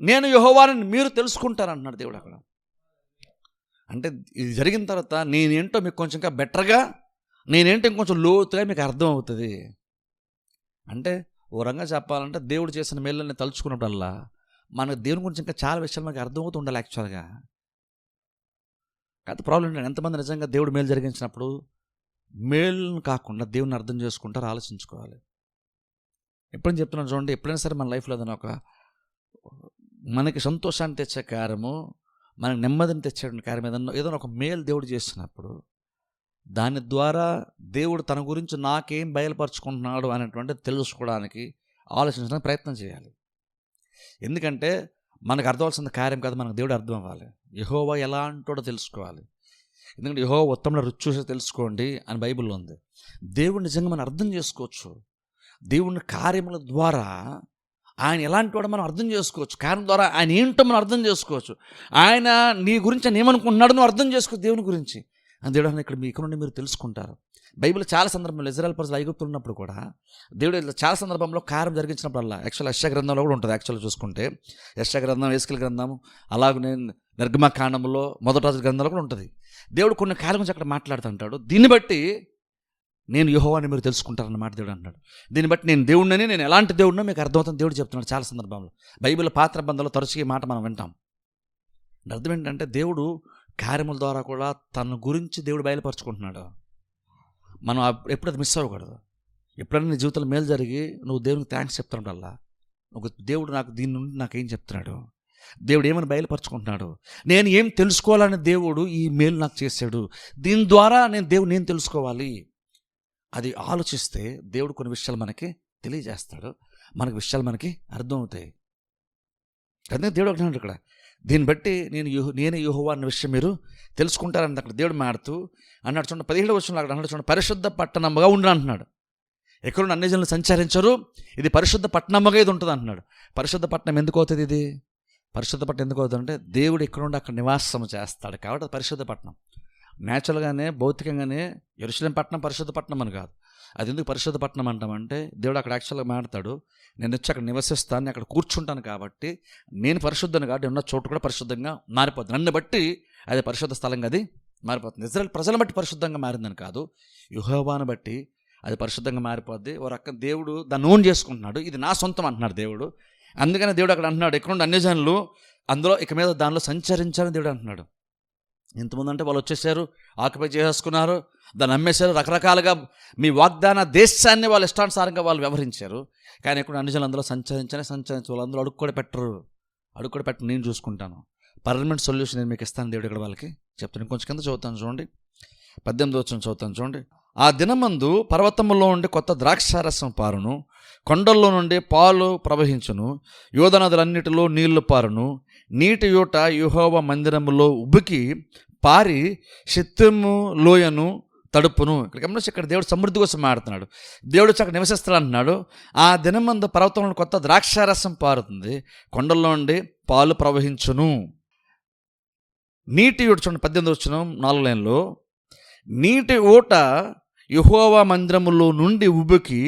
నేను యెహోవాని మీరు తెలుసుకుంటారన్నాడు దేవుడు అక్కడ. అంటే ఇది జరిగిన తర్వాత నేనేంటో మీకు కొంచెం ఇంకా బెటర్గా, నేనేంటో ఇంకొంచెం లోతుగా మీకు అర్థం అవుతుంది. అంటే ఓ రంగా చెప్పాలంటే దేవుడు చేసిన మేళ్ళని తలుచుకున్నప్పుడల్లా మనకు దేవుని గురించి ఇంకా చాలా విషయాలు మనకు అర్థమవుతూ ఉండాలి యాక్చువల్గా. కాకపోతే ప్రాబ్లం ఏంటంటే, ఎంతమంది నిజంగా దేవుడు మేలు జరిగించినప్పుడు మేలును కాకుండా దేవుని అర్థం చేసుకుంటారు, ఆలోచించుకోవాలి. ఎప్పుడైనా చెప్తున్నాను చూడండి, ఎప్పుడైనా సరే మన లైఫ్లో ఏదైనా ఒక మనకి సంతోషాన్ని తెచ్చే కార్యము, మనకి నెమ్మదిని తెచ్చేటువంటి కార్యం ఏదైనా ఒక మేలు దేవుడు చేస్తున్నప్పుడు, దాని ద్వారా దేవుడు తన గురించి నాకేం బయలుపరుచుకుంటున్నాడు అనేటువంటి తెలుసుకోవడానికి, ఆలోచించడానికి ప్రయత్నం చేయాలి. ఎందుకంటే మనకు అర్థమవలసిన కార్యం కాదు, మనకు దేవుడు అర్థం అవ్వాలి. యెహోవా ఎలాంటోడో తెలుసుకోవాలి. ఎందుకంటే యెహోవా ఉత్తమంలో రుచి చూసి తెలుసుకోండి అని బైబిల్లో ఉంది. దేవుడు నిజంగా మనం అర్థం చేసుకోవచ్చు. దేవుని కార్యముల ద్వారా ఆయన ఎలాంటి వాడో మనం అర్థం చేసుకోవచ్చు. కార్యం ద్వారా ఆయన ఏంటో మనం అర్థం చేసుకోవచ్చు. ఆయన నీ గురించి ఆయన ఏమనుకుంటున్నాడో నువ్వు అర్థం చేసుకోవచ్చు దేవుని గురించి. అని దేవుడు ఇక్కడ ఇక్కడ నుండి మీరు తెలుసుకుంటారు. బైబిల్ చాలా సందర్భంలో ఇజ్రాయెల్ ప్రజలు ఐగుప్తులో ఉన్నప్పుడు కూడా దేవుడు చాలా సందర్భంలో కార్యం జరిగించినప్పుడల్లా, యాక్చువల్ యెషయా గ్రంథంలో కూడా ఉంటుంది. యాక్చువల్గా చూసుకుంటే యెషయా గ్రంథం, యేస్కేలు గ్రంథం, అలాగే నిర్గమకాండంలో, మొదటి రాజుల గ్రంథంలో కూడా ఉంటుంది. దేవుడు కొన్ని కార్యం గురించి అక్కడ మాట్లాడుతుంటాడు. దీన్ని బట్టి నేను యెహోవాని మీరు తెలుసుకుంటారన్నమాట దేవుడు అంటున్నాడు. దీన్ని బట్టి నేను దేవుడిని, నేను ఎలాంటి దేవుడినో మీకు అర్థమవుతుంది దేవుడు చెప్తున్నాడు చాలా సందర్భంలో. బైబిల్ పాత నిబంధనలో తరచుగా ఈ మాట మనం వింటాం. అర్థం ఏంటంటే దేవుడు కార్యముల ద్వారా కూడా తన గురించి దేవుడు బయలుపరుచుకుంటున్నాడు. మనం ఎప్పుడు అది మిస్ అవ్వకూడదు. ఎప్పుడైనా నీ జీవితంలో మేలు జరిగి నువ్వు దేవునికి థ్యాంక్స్ చెప్తున్నప్పుడల్లా, నువ్వు దేవుడు నాకు దీని నుండి నాకేం చెప్తున్నాడు, దేవుడు ఏమని బయలుపరుచుకుంటున్నాడు, నేను ఏం తెలుసుకోవాలని దేవుడు ఈ మేలు నాకు చేశాడు, దీని ద్వారా నేను తెలుసుకోవాలి, అది ఆలోచిస్తే దేవుడు కొన్ని విషయాలు మనకి తెలియజేస్తాడు, మనకి విషయాలు మనకి అర్థమవుతాయి. అందుకే దేవుడు అంటున్నాడు ఇక్కడ, దీన్ని బట్టి నేనే యెహోవా అన్న విషయం మీరు తెలుసుకుంటారని అక్కడ దేవుడు మాడుతూ అన్నాడు. చూడండి 17వ వచనంలో అక్కడ అన్నాడు, చూడండి, పరిశుద్ధ పట్టణముగా ఉండు అంటున్నాడు. ఎక్కడున్న అన్ని జనులు సంచరించరు, ఇది పరిశుద్ధ పట్టణముగా ఇది ఉంటుంది అంటున్నాడు. పరిశుద్ధ పట్టణం ఎందుకు అవుతుంది? ఇది పరిశుద్ధ పట్టణం ఎందుకు అవుతుంది అంటే దేవుడు ఎక్కడుండి అక్కడ నివాసం చేస్తాడు కాబట్టి అది పరిశుద్ధ పట్టణం. న్యాచురల్గానే భౌతికంగానే యెరూషలేం పట్టణం పరిశుద్ధ పట్టణం అని కాదు. అది ఎందుకు పరిశుద్ధ పట్టణం అంటామంటే దేవుడు అక్కడ యాక్చువల్గా మాట్లాడతాడు, నేను వచ్చి అక్కడ నివసిస్తాను, నేను అక్కడ కూర్చుంటాను కాబట్టి నేను పరిశుద్ధను కాబట్టి ఉన్న చోటు కూడా పరిశుద్ధంగా మారిపోతుంది. నన్ను బట్టి అది పరిశుద్ధ స్థలంగా అది మారిపోతుంది. ఇజ్రాయెల్ ప్రజలను బట్టి పరిశుద్ధంగా మారిందని కాదు, యెహోవాను బట్టి అది పరిశుద్ధంగా మారిపోద్ది. ఓ రకం దేవుడు దాన్ని ఓన్ చేసుకుంటున్నాడు, ఇది నా సొంతం అంటున్నాడు దేవుడు. అందుకని దేవుడు అక్కడ అంటున్నాడు, ఎక్కడుండి అన్ని జనులు అందులో ఇక మీద దానిలో సంచరించాలని దేవుడు అంటున్నాడు. ఇంతమంది అంటే వాళ్ళు వచ్చేసారు, ఆక్యుపై చేసేసుకున్నారు, దాన్ని అమ్మేశారు, రకరకాలుగా మీ వాగ్దాన దేశాన్ని వాళ్ళ ఇష్టానుసారంగా వాళ్ళు వ్యవహరించారు. కానీ ఇక్కడ అన్ని జనులు అందులో సంచరించాలి. వాళ్ళందరూ అడుగు కూడా పెట్టరు, నేను చూసుకుంటాను, పర్మనెంట్ సొల్యూషన్ నేను మీకు ఇస్తాను దేవుడు ఇక్కడ వాళ్ళకి చెప్తాను. ఇంకొంచెం కింద చదువుతాను చూడండి, 18వ వచనం చదువుతాను చూడండి. ఆ దినమందు పర్వతములో నుండి కొత్త ద్రాక్షారసం పారును, కొండల్లో నుండి పాలు ప్రవహించును, యోధ నదులన్నిటిలో నీళ్లు పారును, నీటి యూట యెహోవా మందిరములో ఉబికి పారి షిత్తీము లోయను తడుపును. ఇక్కడ గమనించి, ఇక్కడ దేవుడు సమృద్ధి కోసం మాడుతున్నాడు. దేవుడు అక్కడ నివసిస్తాడు అంటున్నాడు. ఆ దినమందు పర్వతంలో కొత్త ద్రాక్షారసం పారుతుంది, కొండల్లో నుండి పాలు ప్రవహించును, నీటి యూట. చూడండి 18వ వచనం 4వ లైన్లో, నీటి ఊట యెహోవా మందిరములో నుండి ఉబికి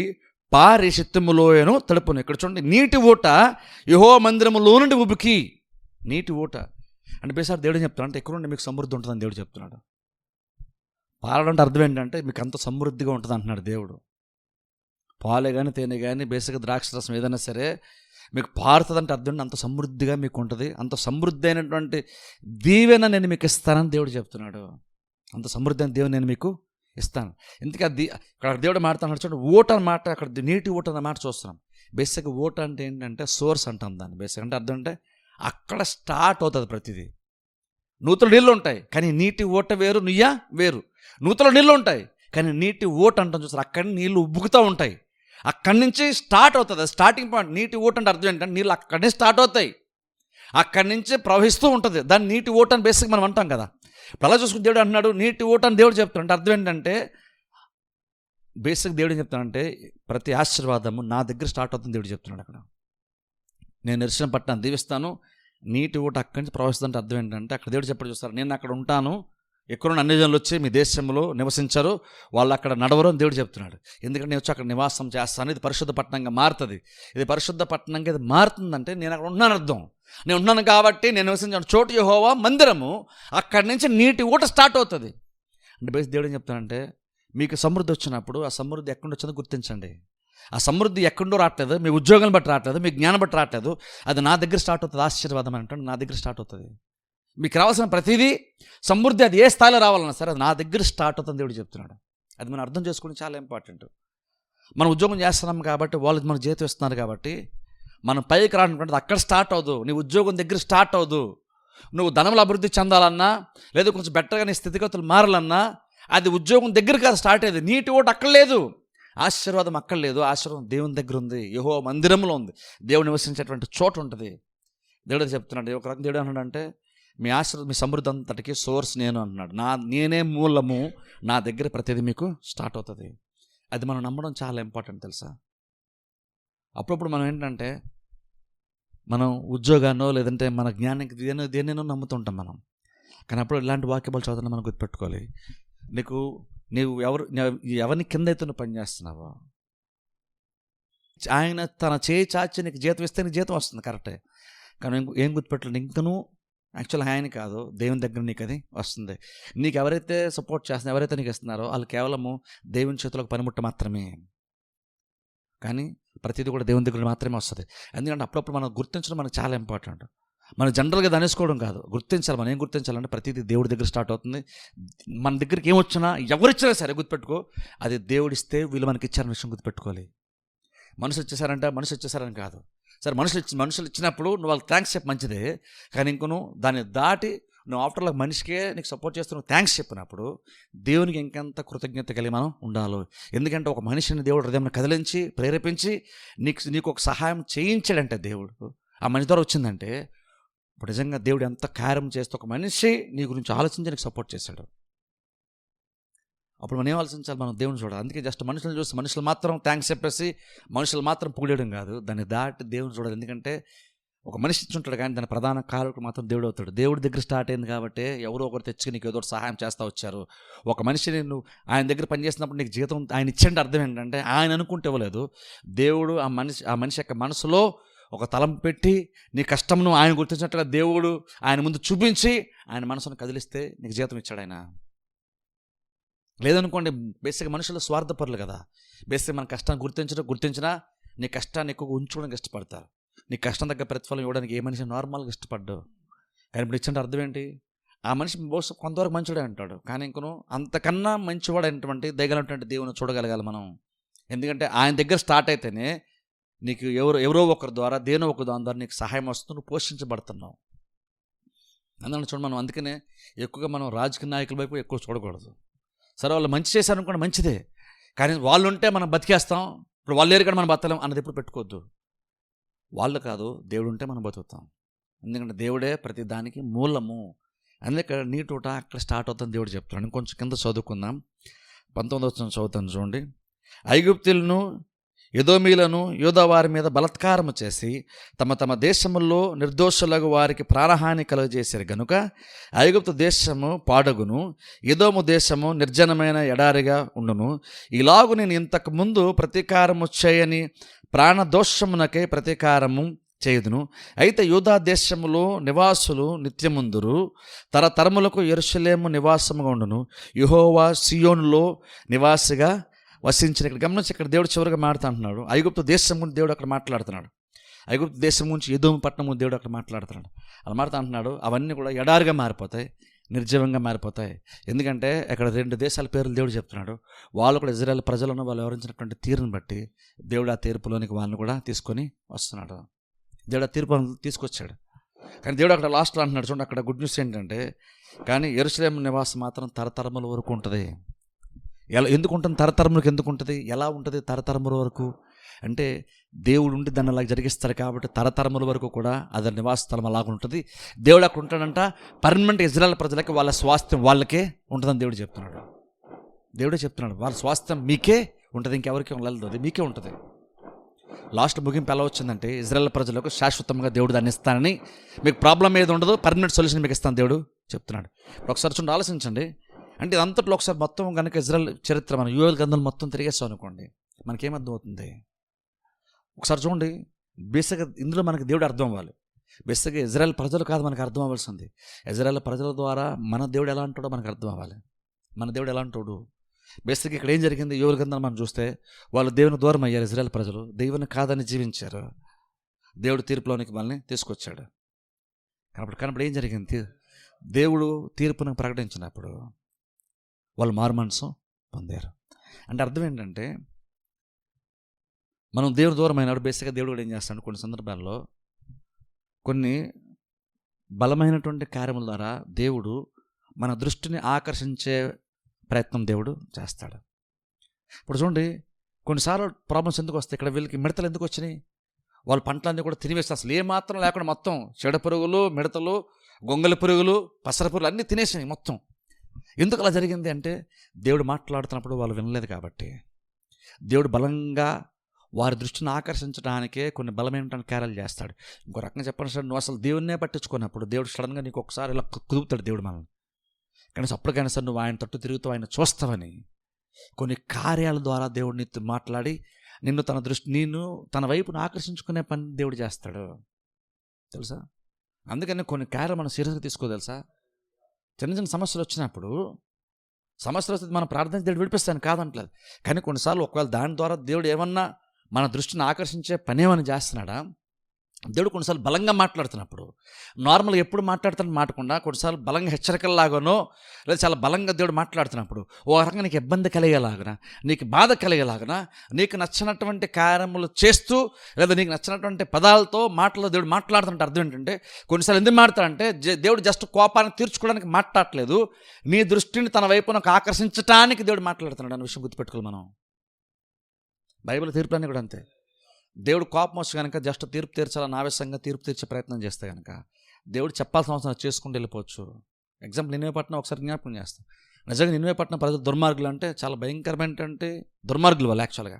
పారి షిత్తీము లోయను తడుపును. ఇక్కడ చూడండి, నీటి ఊట యెహోవా మందిరములో నుండి ఉబికి, నీటి ఊట అంటే బేసారి దేవుడు చెప్తున్నాడు అంటే ఎక్కడ నుండి మీకు సమృద్ధి ఉంటుందని దేవుడు చెప్తున్నాడు. పాలడం అంటే అర్థం ఏంటంటే మీకు అంత సమృద్ధిగా ఉంటుంది అంటున్నాడు దేవుడు. పాలే కానీ తేనె కానీ బేసిక్గా ద్రాక్షరసం ఏదైనా సరే మీకు పారుతుందంటే అర్థం అంత సమృద్ధిగా మీకు ఉంటుంది, అంత సమృద్ధి అయినటువంటి దీవెన నేను మీకు ఇస్తానని దేవుడు చెప్తున్నాడు. అంత సమృద్ధి అయిన దేవుని నేను మీకు ఇస్తాను. ఎందుకు ఇక్కడ దేవుడు మాట్లాడుతున్నాడు చూడండి, ఓట అన్నమాట, అక్కడ నీటి ఓట అన్నమాట చూస్తున్నాం. బేసిక్గా ఓట అంటే ఏంటంటే సోర్స్ అంటాం దాన్ని. బేసిక్ అంటే అర్థం అంటే అక్కడ స్టార్ట్ అవుతుంది ప్రతిదీ. నూతులు నీళ్ళు ఉంటాయి కానీ నీటి ఓట వేరు, నుయ్య వేరు. నూతులో నీళ్ళు ఉంటాయి కానీ నీటి ఓట అంటాం చూస్తారు, అక్కడి నీళ్ళు ఉబ్బుకుతూ ఉంటాయి, అక్కడి నుంచి స్టార్ట్ అవుతుంది. స్టార్టింగ్ పాయింట్ నీటి ఓట అంటే అర్థం ఏంటంటే నీళ్ళు అక్కడి నుంచి స్టార్ట్ అవుతాయి, అక్కడి నుంచి ప్రవహిస్తూ ఉంటుంది, దాన్ని నీటి ఓట అని బేసిక్ మనం అంటాం కదా. ఇప్పుడు అలా చూసుకుని దేవుడు అంటున్నాడు నీటి ఊట అని దేవుడు చెప్తున్నాడు. అంటే అర్థం ఏంటంటే బేసిక్ దేవుడు ఏం చెప్తానంటే ప్రతి ఆశీర్వాదము నా దగ్గర స్టార్ట్ అవుతుంది దేవుడు చెప్తున్నాడు. అక్కడ నేను నిరసన పట్టణాన్ని దీవిస్తాను, నీటి ఊట అక్కడి నుంచి ప్రవహిస్తుందంటే అర్థం ఏంటంటే అక్కడ దేవుడు చెప్పడం చూస్తారు, నేను అక్కడ ఉంటాను, ఎక్కడున్న అన్ని జనులు వచ్చి మీ దేశంలో నివసించరు, వాళ్ళు అక్కడ నడవరు అని దేవుడు చెప్తున్నాడు. ఎందుకంటే నేను వచ్చి అక్కడ నివాసం చేస్తాను, ఇది పరిశుద్ధ పట్టణంగా మారుతుంది. ఇది పరిశుద్ధ పట్టణంగా ఇది మారుతుందంటే నేను అక్కడ ఉన్నాను అర్థం. నేను ఉన్నాను కాబట్టి నేను నివసించిన చోటు యెహోవా మందిరము, అక్కడి నుంచి నీటి ఊట స్టార్ట్ అవుతుంది. అంటే బేసి దేవుడు ఏం చెప్తానంటే మీకు సమృద్ధి వచ్చినప్పుడు ఆ సమృద్ధి ఎక్కడి వచ్చిందో గుర్తించండి. ఆ సమృద్ధి ఎక్కడో రావట్లేదు, మీ ఉద్యోగాన్ని బట్టి రావట్లేదు, మీ జ్ఞానం బట్టి రావట్లేదు, అది నా దగ్గర స్టార్ట్ అవుతుంది. ఆశీర్వాదం అంటే నా దగ్గర స్టార్ట్ అవుతుంది. మీకు రావాల్సిన ప్రతిదీ సమృద్ధి అది ఏ స్థాయిలో రావాలన్నా సరే అది నా దగ్గర స్టార్ట్ అవుతుంది దేవుడు చెప్తున్నాడు. అది మనం అర్థం చేసుకోవడం చాలా ఇంపార్టెంట్. మనం ఉద్యోగం చేస్తున్నాం కాబట్టి వాళ్ళు మనకు జీతం ఇస్తున్నారు కాబట్టి మనం పైకి రానుకుంటే అక్కడ స్టార్ట్ అవ్వదు, నీ ఉద్యోగం దగ్గర స్టార్ట్ అవ్వదు. నువ్వు ధనంలో అభివృద్ధి చెందాలన్నా లేదా కొంచెం బెటర్గా నీ స్థితిగతులు మారాలన్నా అది ఉద్యోగం దగ్గర కాదు స్టార్ట్ అయ్యేది. నీటి ఓటు అక్కడ లేదు, ఆశీర్వాదం అక్కడ లేదు, ఆశీర్వాదం దేవుని దగ్గర ఉంది, యెహోవా మందిరంలో ఉంది, దేవుడు నివసించేటువంటి చోటు ఉంటుంది. దేవుడు చెప్తున్నాడు. ఒక రకం దేవుడు అన్నాడంటే మీ ఆశీర్వాదం మీ సమృద్ధి అంతటికి సోర్స్ నేను అంటున్నాడు. నేనే మూలము, నా దగ్గర ప్రతిదీ మీకు స్టార్ట్ అవుతుంది. అది మనం నమ్మడం చాలా ఇంపార్టెంట్ తెలుసా. అప్పుడప్పుడు మనం ఏంటంటే మనం ఉద్యోగాన్నో లేదంటే మన జ్ఞానానికి దేనినో నమ్ముతుంటాం మనం. కానీ అప్పుడు ఇలాంటి వాక్యాలు చదువుతున్నా మనం గుర్తుపెట్టుకోవాలి. నీవు ఎవరిని కింద అయితే నువ్వు పనిచేస్తున్నావో ఆయన తన చేయి చాచి నీకు జీతం ఇస్తే నీకు జీతం వస్తుంది కరెక్టే. కానీ ఏం గుర్తుపెట్టలేదు, ఇంకను యాక్చువల్గా ఆయన కాదు, దేవుని దగ్గర నీకు అది వస్తుంది. నీకు ఎవరైతే సపోర్ట్ చేస్తున్నారో ఎవరైతే నీకు ఇస్తున్నారో వాళ్ళు కేవలము దేవుని చేతులకు పనిముట్ట మాత్రమే. కానీ ప్రతిదీ కూడా దేవుని దగ్గర మాత్రమే వస్తుంది. ఎందుకంటే అప్పుడప్పుడు మనం గుర్తించడం మనకు చాలా ఇంపార్టెంట్. మనం జనరల్గా దానేసుకోవడం కాదు, గుర్తించాలి. మనం ఏం గుర్తించాలంటే ప్రతిదీ దేవుడి దగ్గర స్టార్ట్ అవుతుంది. మన దగ్గరికి ఏమొచ్చినా ఎవరిచ్చినా సరే గుర్తుపెట్టుకో, అది దేవుడిస్తే వీళ్ళు మనకి ఇచ్చారన్న విషయం గుర్తుపెట్టుకోవాలి. మనుషులు ఇచ్చేసారంటే మనుషులు ఇచ్చేసారని కాదు. సరే మనుషులు ఇచ్చినప్పుడు నువ్వు వాళ్ళకి థ్యాంక్స్ చెప్పి మంచిదే, కానీ ఇంకో నువ్వు దాన్ని దాటి నువ్వు ఆఫ్టర్లో మనిషికే నీకు సపోర్ట్ చేస్తూ నువ్వు థ్యాంక్స్ చెప్పినప్పుడు దేవునికి ఇంకెంత కృతజ్ఞత కలిగి మనం ఉండాలి. ఎందుకంటే ఒక మనిషిని దేవుడు హృదయం కదిలించి ప్రేరేపించి నీకు ఒక సహాయం చేయించాడంటే దేవుడు ఆ మనిషి ద్వారా వచ్చిందంటే ఇప్పుడు నిజంగా దేవుడు ఎంత కార్యం చేస్తే ఒక మనిషి నీ గురించి ఆలోచించి నీకు సపోర్ట్ చేశాడు. అప్పుడు మనం ఏం ఆలోచించాలి, మనం దేవుని చూడాలి. అందుకే జస్ట్ మనుషులను చూసి మనుషులు మాత్రం థ్యాంక్స్ చెప్పేసి మనుషులు మాత్రం పొగిడేయడం కాదు, దాన్ని దాటి దేవుని చూడాలి. ఎందుకంటే ఒక మనిషి ఇచ్చుంటాడు కానీ దాని ప్రధాన కారకుడు మాత్రం దేవుడు అవుతాడు. దేవుడి దగ్గర స్టార్ట్ అయింది కాబట్టి ఎవరో ఒకరు తెచ్చి నీకు ఏదో సహాయం చేస్తూ వచ్చారు. ఒక మనిషిని నువ్వు ఆయన దగ్గర పనిచేసినప్పుడు నీకు జీతం ఆయన ఇచ్చేంటే అర్థం ఏంటంటే ఆయన అనుకుంటే ఇవ్వలేదు, దేవుడు ఆ మనిషి యొక్క మనసులో ఒక తలం పెట్టి నీ కష్టంను ఆయన గుర్తించినట్టుగా దేవుడు ఆయన ముందు చూపించి ఆయన మనసును కదిలిస్తే నీకు జీతం ఇచ్చాడు ఆయన. లేదనుకోండి బేసిక్గా మనుషులు స్వార్థపరులు కదా. బేసిక్గా మన కష్టాన్ని గుర్తించినా నీ కష్టాన్ని ఎక్కువగా ఉంచుకోవడానికి ఇష్టపడతారు. నీ కష్టం దగ్గర ప్రతిఫలం ఇవ్వడానికి ఏ మనిషి నార్మల్గా ఇష్టపడ్డావు. కానీ ఇప్పుడు ఇచ్చంటే అర్థం ఏంటి, ఆ మనిషి బహుశా కొంతవరకు మంచివాడే అంటాడు, కానీ ఇంకను అంతకన్నా మంచివాడైనటువంటి దయగలటువంటి దేవుని చూడగలగాలి మనం. ఎందుకంటే ఆయన దగ్గర స్టార్ట్ అయితేనే నీకు ఎవరో ఒకరి ద్వారా దేనో ఒక దాని ద్వారా నీకు సహాయం వస్తుంది, నువ్వు పోషించబడుతున్నావు. అందుకని చూడ మనం అందుకనే ఎక్కువగా మనం రాజకీయ నాయకుల వైపు ఎక్కువ చూడకూడదు. సరే వాళ్ళు మంచి చేశారనుకోండి మంచిదే, కానీ వాళ్ళు ఉంటే మనం బతికేస్తాం, ఇప్పుడు వాళ్ళు లేరు కానీ మనం బతలేం అన్నది ఎప్పుడు పెట్టుకోవద్దు. వాళ్ళు కాదు, దేవుడు ఉంటే మనం బతుకుతాం. ఎందుకంటే దేవుడే ప్రతి దానికి మూలము. అందుకే నీటూట అక్కడ స్టార్ట్ అవుతుంది దేవుడు చెప్తున్నాడు. ఇంకొంచెం కింద చదువుకుందాం, 19వ చదువుతాను చూడండి. ఐగుప్తులను ఎదోమీలను యూదా వారి మీద బలాత్కారము చేసి తమ దేశముల్లో నిర్దోషులకు వారికి ప్రాణహాని కలుగజేశారు గనుక ఐగుప్తు దేశము పాడగును, ఎదోము దేశము నిర్జనమైన ఎడారిగా ఉండును. ఇలాగు నేను ఇంతకు ముందు ప్రతీకారము చేయని ప్రాణదోషమునకై ప్రతీకారము చేయుదును. అయితే యూదా దేశములో నివాసులు నిత్యముందురు, తరతరములకు యెరూషలేము నివాసముగా ఉండును. యెహోవా సియోనులో నివాసిగా వసించిన. ఇక్కడ గమనించి ఇక్కడ దేవుడు చివరిగా మాట్లాడుతున్నాడు. ఐగుప్తు దేశం గురించి దేవుడు అక్కడ మాట్లాడుతున్నాడు. ఐగుప్తు దేశం గురించి ఎదోము పట్టణం గురించి దేవుడు అక్కడ మాట్లాడుతున్నాడు. అలా మాట్లాడుతున్నాడు. అవన్నీ కూడా ఎడారిగా మారిపోతాయి, నిర్జీవంగా మారిపోతాయి. ఎందుకంటే అక్కడ 2 దేశాల పేర్లు దేవుడు చెప్తున్నాడు. వాళ్ళు కూడా ఇజ్రాయేల్ ప్రజలను వాళ్ళు వివరించినటువంటి తీరుని బట్టి దేవుడు ఆ తీర్పులోనికి వాళ్ళని కూడా తీసుకొని వస్తున్నాడు. దేవుడు ఆ తీర్పు తీసుకొచ్చాడు. కానీ దేవుడు అక్కడ లాస్ట్లో అంటున్నాడు చూడండి, అక్కడ గుడ్ న్యూస్ ఏంటంటే కానీ యెరూషలేము నివాసం మాత్రం తరతరముల వరకు ఉంటుంది. ఎందుకు ఉంటుంది తరతరములకు? ఎందుకు ఉంటుంది? ఎలా ఉంటుంది తరతరముల వరకు అంటే దేవుడు ఉండి దాన్ని అలా జరిగిస్తాడు కాబట్టి తరతరముల వరకు కూడా అది నివాస స్థలం అలాగ ఉంటుంది. దేవుడు అక్కడ ఉంటాడంట. పర్మనెంట్ ఇజ్రాయెల్ ప్రజలకి వాళ్ళ స్వాస్థ్యం వాళ్ళకే ఉంటుందని దేవుడే చెప్తున్నాడు. వాళ్ళ స్వాస్థ్యం మీకే ఉంటుంది, ఇంకెవరికి వెళ్ళదు, అది మీకే ఉంటుంది. లాస్ట్ ముగింపు ఎలా వచ్చిందంటే ఇజ్రాయెల్ ప్రజలకు శాశ్వతంగా దేవుడు దాన్ని ఇస్తానని, మీకు ప్రాబ్లం ఏది ఉండదు, పర్మనెంట్ సొల్యూషన్ మీకు ఇస్తాను దేవుడు చెప్తున్నాడు. ఒకసారి చూడండి, ఆలోచించండి. అంటే అంతట్లో ఒకసారి మొత్తం కనుక ఇజ్రాయెల్ చరిత్ర మన యోవేలు గ్రంథం మొత్తం తిరిగేస్తాం అనుకోండి, మనకేమర్థం అవుతుంది? ఒకసారి చూడండి. బేసిక్గా ఇందులో మనకి దేవుడు అర్థం అవ్వాలి. బేసిక్గా ఇజ్రాయెల్ ప్రజలు కాదు మనకు అర్థం అవ్వాల్సింది, ఇజ్రాయెల్ ప్రజల ద్వారా మన దేవుడు ఎలా అంటాడో మనకు అర్థం అవ్వాలి. మన దేవుడు ఎలా అంటాడు? బేసిక్గా ఇక్కడ ఏం జరిగింది? యోవేలు గ్రంథం మనం చూస్తే వాళ్ళు దేవుని దూరం అయ్యారు. ఇజ్రాయెల్ ప్రజలు దేవుని కాదని జీవించారు. దేవుడు తీర్పులోనికి వాళ్ళని తీసుకొచ్చాడు. కనప్పుడు ఏం జరిగింది? దేవుడు తీర్పును ప్రకటించినప్పుడు వాళ్ళు మారుమనసు పొందారు. అంటే అర్థం ఏంటంటే, మనం దేవుడు దూరం అయినప్పుడు బేసిక్గా దేవుడు కూడా ఏం చేస్తాడు, కొన్ని సందర్భాల్లో కొన్ని బలమైనటువంటి కార్యముల ద్వారా దేవుడు మన దృష్టిని ఆకర్షించే ప్రయత్నం దేవుడు చేస్తాడు. ఇప్పుడు చూడండి, కొన్నిసార్లు ప్రాబ్లమ్స్ ఎందుకు వస్తాయి? ఇక్కడ వీళ్ళకి మిడతలు ఎందుకు వచ్చినాయి? వాళ్ళ పంటలన్నీ కూడా తినివేస్తే అసలు ఏమాత్రం లేకుండా మొత్తం చెడ పురుగులు, మిడతలు, గొంగలి పురుగులు, పసర పురుగులు అన్నీ తినేసినాయి మొత్తం. ఎందుకు అలా జరిగింది అంటే, దేవుడు మాట్లాడుతున్నప్పుడు వాళ్ళు వినలేదు కాబట్టి. దేవుడు బలంగా వారి దృష్టిని ఆకర్షించడానికే కొన్ని బలమైనటువంటి కార్యాలు చేస్తాడు. ఇంకో రకంగా చెప్పండి సార్, నువ్వు అసలు దేవుడినే పట్టించుకున్నప్పుడు దేవుడు సడన్గా నీకు ఒకసారి ఇలా కుదుపుతాడు దేవుడు మనల్ని. కానీ అప్పటికైనా సార్ నువ్వు ఆయన తట్టు తిరుగుతావు, ఆయన చూస్తావని కొన్ని కార్యాల ద్వారా దేవుడు నీతో మాట్లాడి నిన్ను తన వైపును ఆకర్షించుకునే పని దేవుడు చేస్తాడు, తెలుసా? అందుకని కొన్ని కార్యాలు మనం సీరియస్గా తీసుకోదెలుసా? చిన్న చిన్న సమస్యలు వచ్చినప్పుడు, సమస్యలు వస్తే మనం ప్రార్థన దేవుడు విడిపిస్తాను కాదంటలేదు. కానీ కొన్నిసార్లు ఒకవేళ దాని ద్వారా దేవుడు ఏమన్నా మన దృష్టిని ఆకర్షించే పని ఏమని చేస్తున్నాడా? దేవుడు కొన్నిసార్లు బలంగా మాట్లాడుతున్నప్పుడు, నార్మల్గా ఎప్పుడు మాట్లాడుతున్న మాటకుండా కొన్నిసార్లు బలంగా హెచ్చరికల్లాగానో లేదా చాలా బలంగా దేవుడు మాట్లాడుతున్నప్పుడు ఓ రకంగా నీకు ఇబ్బంది కలిగేలాగనా, నీకు బాధ కలిగేలాగనా, నీకు నచ్చినటువంటి కార్యములు చేస్తూ లేదా నీకు నచ్చినటువంటి పదాలతో మాటలు దేవుడు మాట్లాడుతుంటే అర్థం ఏంటంటే, కొన్నిసార్లు ఎందుకు మాట్లాడతాడంటే దేవుడు జస్ట్ కోపాన్ని తీర్చుకోవడానికి మాట్లాడట్లేదు, నీ దృష్టిని తన వైపునకు ఆకర్షించడానికి దేవుడు మాట్లాడుతున్నాడు అనే విషయం గుర్తుపెట్టుకోవాలి మనం. బైబిల్ తీర్పులన్నీ కూడా అంతే. దేవుడు కోపం వచ్చి కనుక జస్ట్ తీర్పు తీర్చాలని ఆవేశంగా తీర్పు తీర్చే ప్రయత్నం చేస్తే కనుక దేవుడు చెప్పాల్సిన అవసరం చేసుకుంటూ వెళ్ళిపోవచ్చు. ఎగ్జాంపుల్ నినివే పట్టణం ఒకసారి జ్ఞాపకం చేస్తాం. నిజంగా నినివే పట్టణం ప్రజలు దుర్మార్గులు అంటే చాలా భయంకరమైనటువంటి దుర్మార్గులు వాళ్ళు యాక్చువల్గా.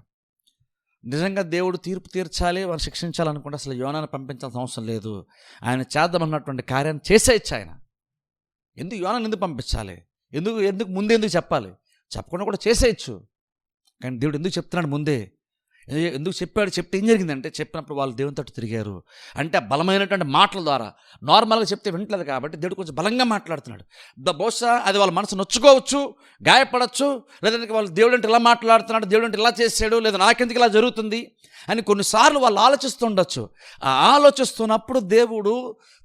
నిజంగా దేవుడు తీర్పు తీర్చాలి, వారిని శిక్షించాలనుకుంటే అసలు యోనాను పంపించాల్సిన అవసరం లేదు. ఆయన చేద్దామన్నటువంటి కార్యాన్ని చేసేయచ్చు ఆయన. యోనాను ఎందుకు పంపించాలి? ఎందుకు చెప్పాలి? చెప్పకుండా కూడా చేసేయచ్చు. కానీ దేవుడు ఎందుకు చెప్తున్నాడు ముందే? ఎందుకు చెప్పాడు? చెప్తే ఏం జరిగిందంటే, చెప్పినప్పుడు వాళ్ళు దేవుని తట్టు తిరిగారు. అంటే బలమైనటువంటి మాటల ద్వారా, నార్మల్గా చెప్తే వింటలేదు కాబట్టి దేవుడు కొంచెం బలంగా మాట్లాడుతున్నాడు. బహుశా అది వాళ్ళ మనసు నొచ్చుకోవచ్చు, గాయపడవచ్చు, లేదంటే వాళ్ళు దేవుడు అంటే ఇలా మాట్లాడుతున్నాడు, దేవుడు అంటే ఇలా చేసాడు, లేదా నాకెందుకు ఇలా జరుగుతుంది అని కొన్నిసార్లు వాళ్ళు ఆలోచిస్తుండొచ్చు. ఆ ఆలోచిస్తున్నప్పుడు దేవుడు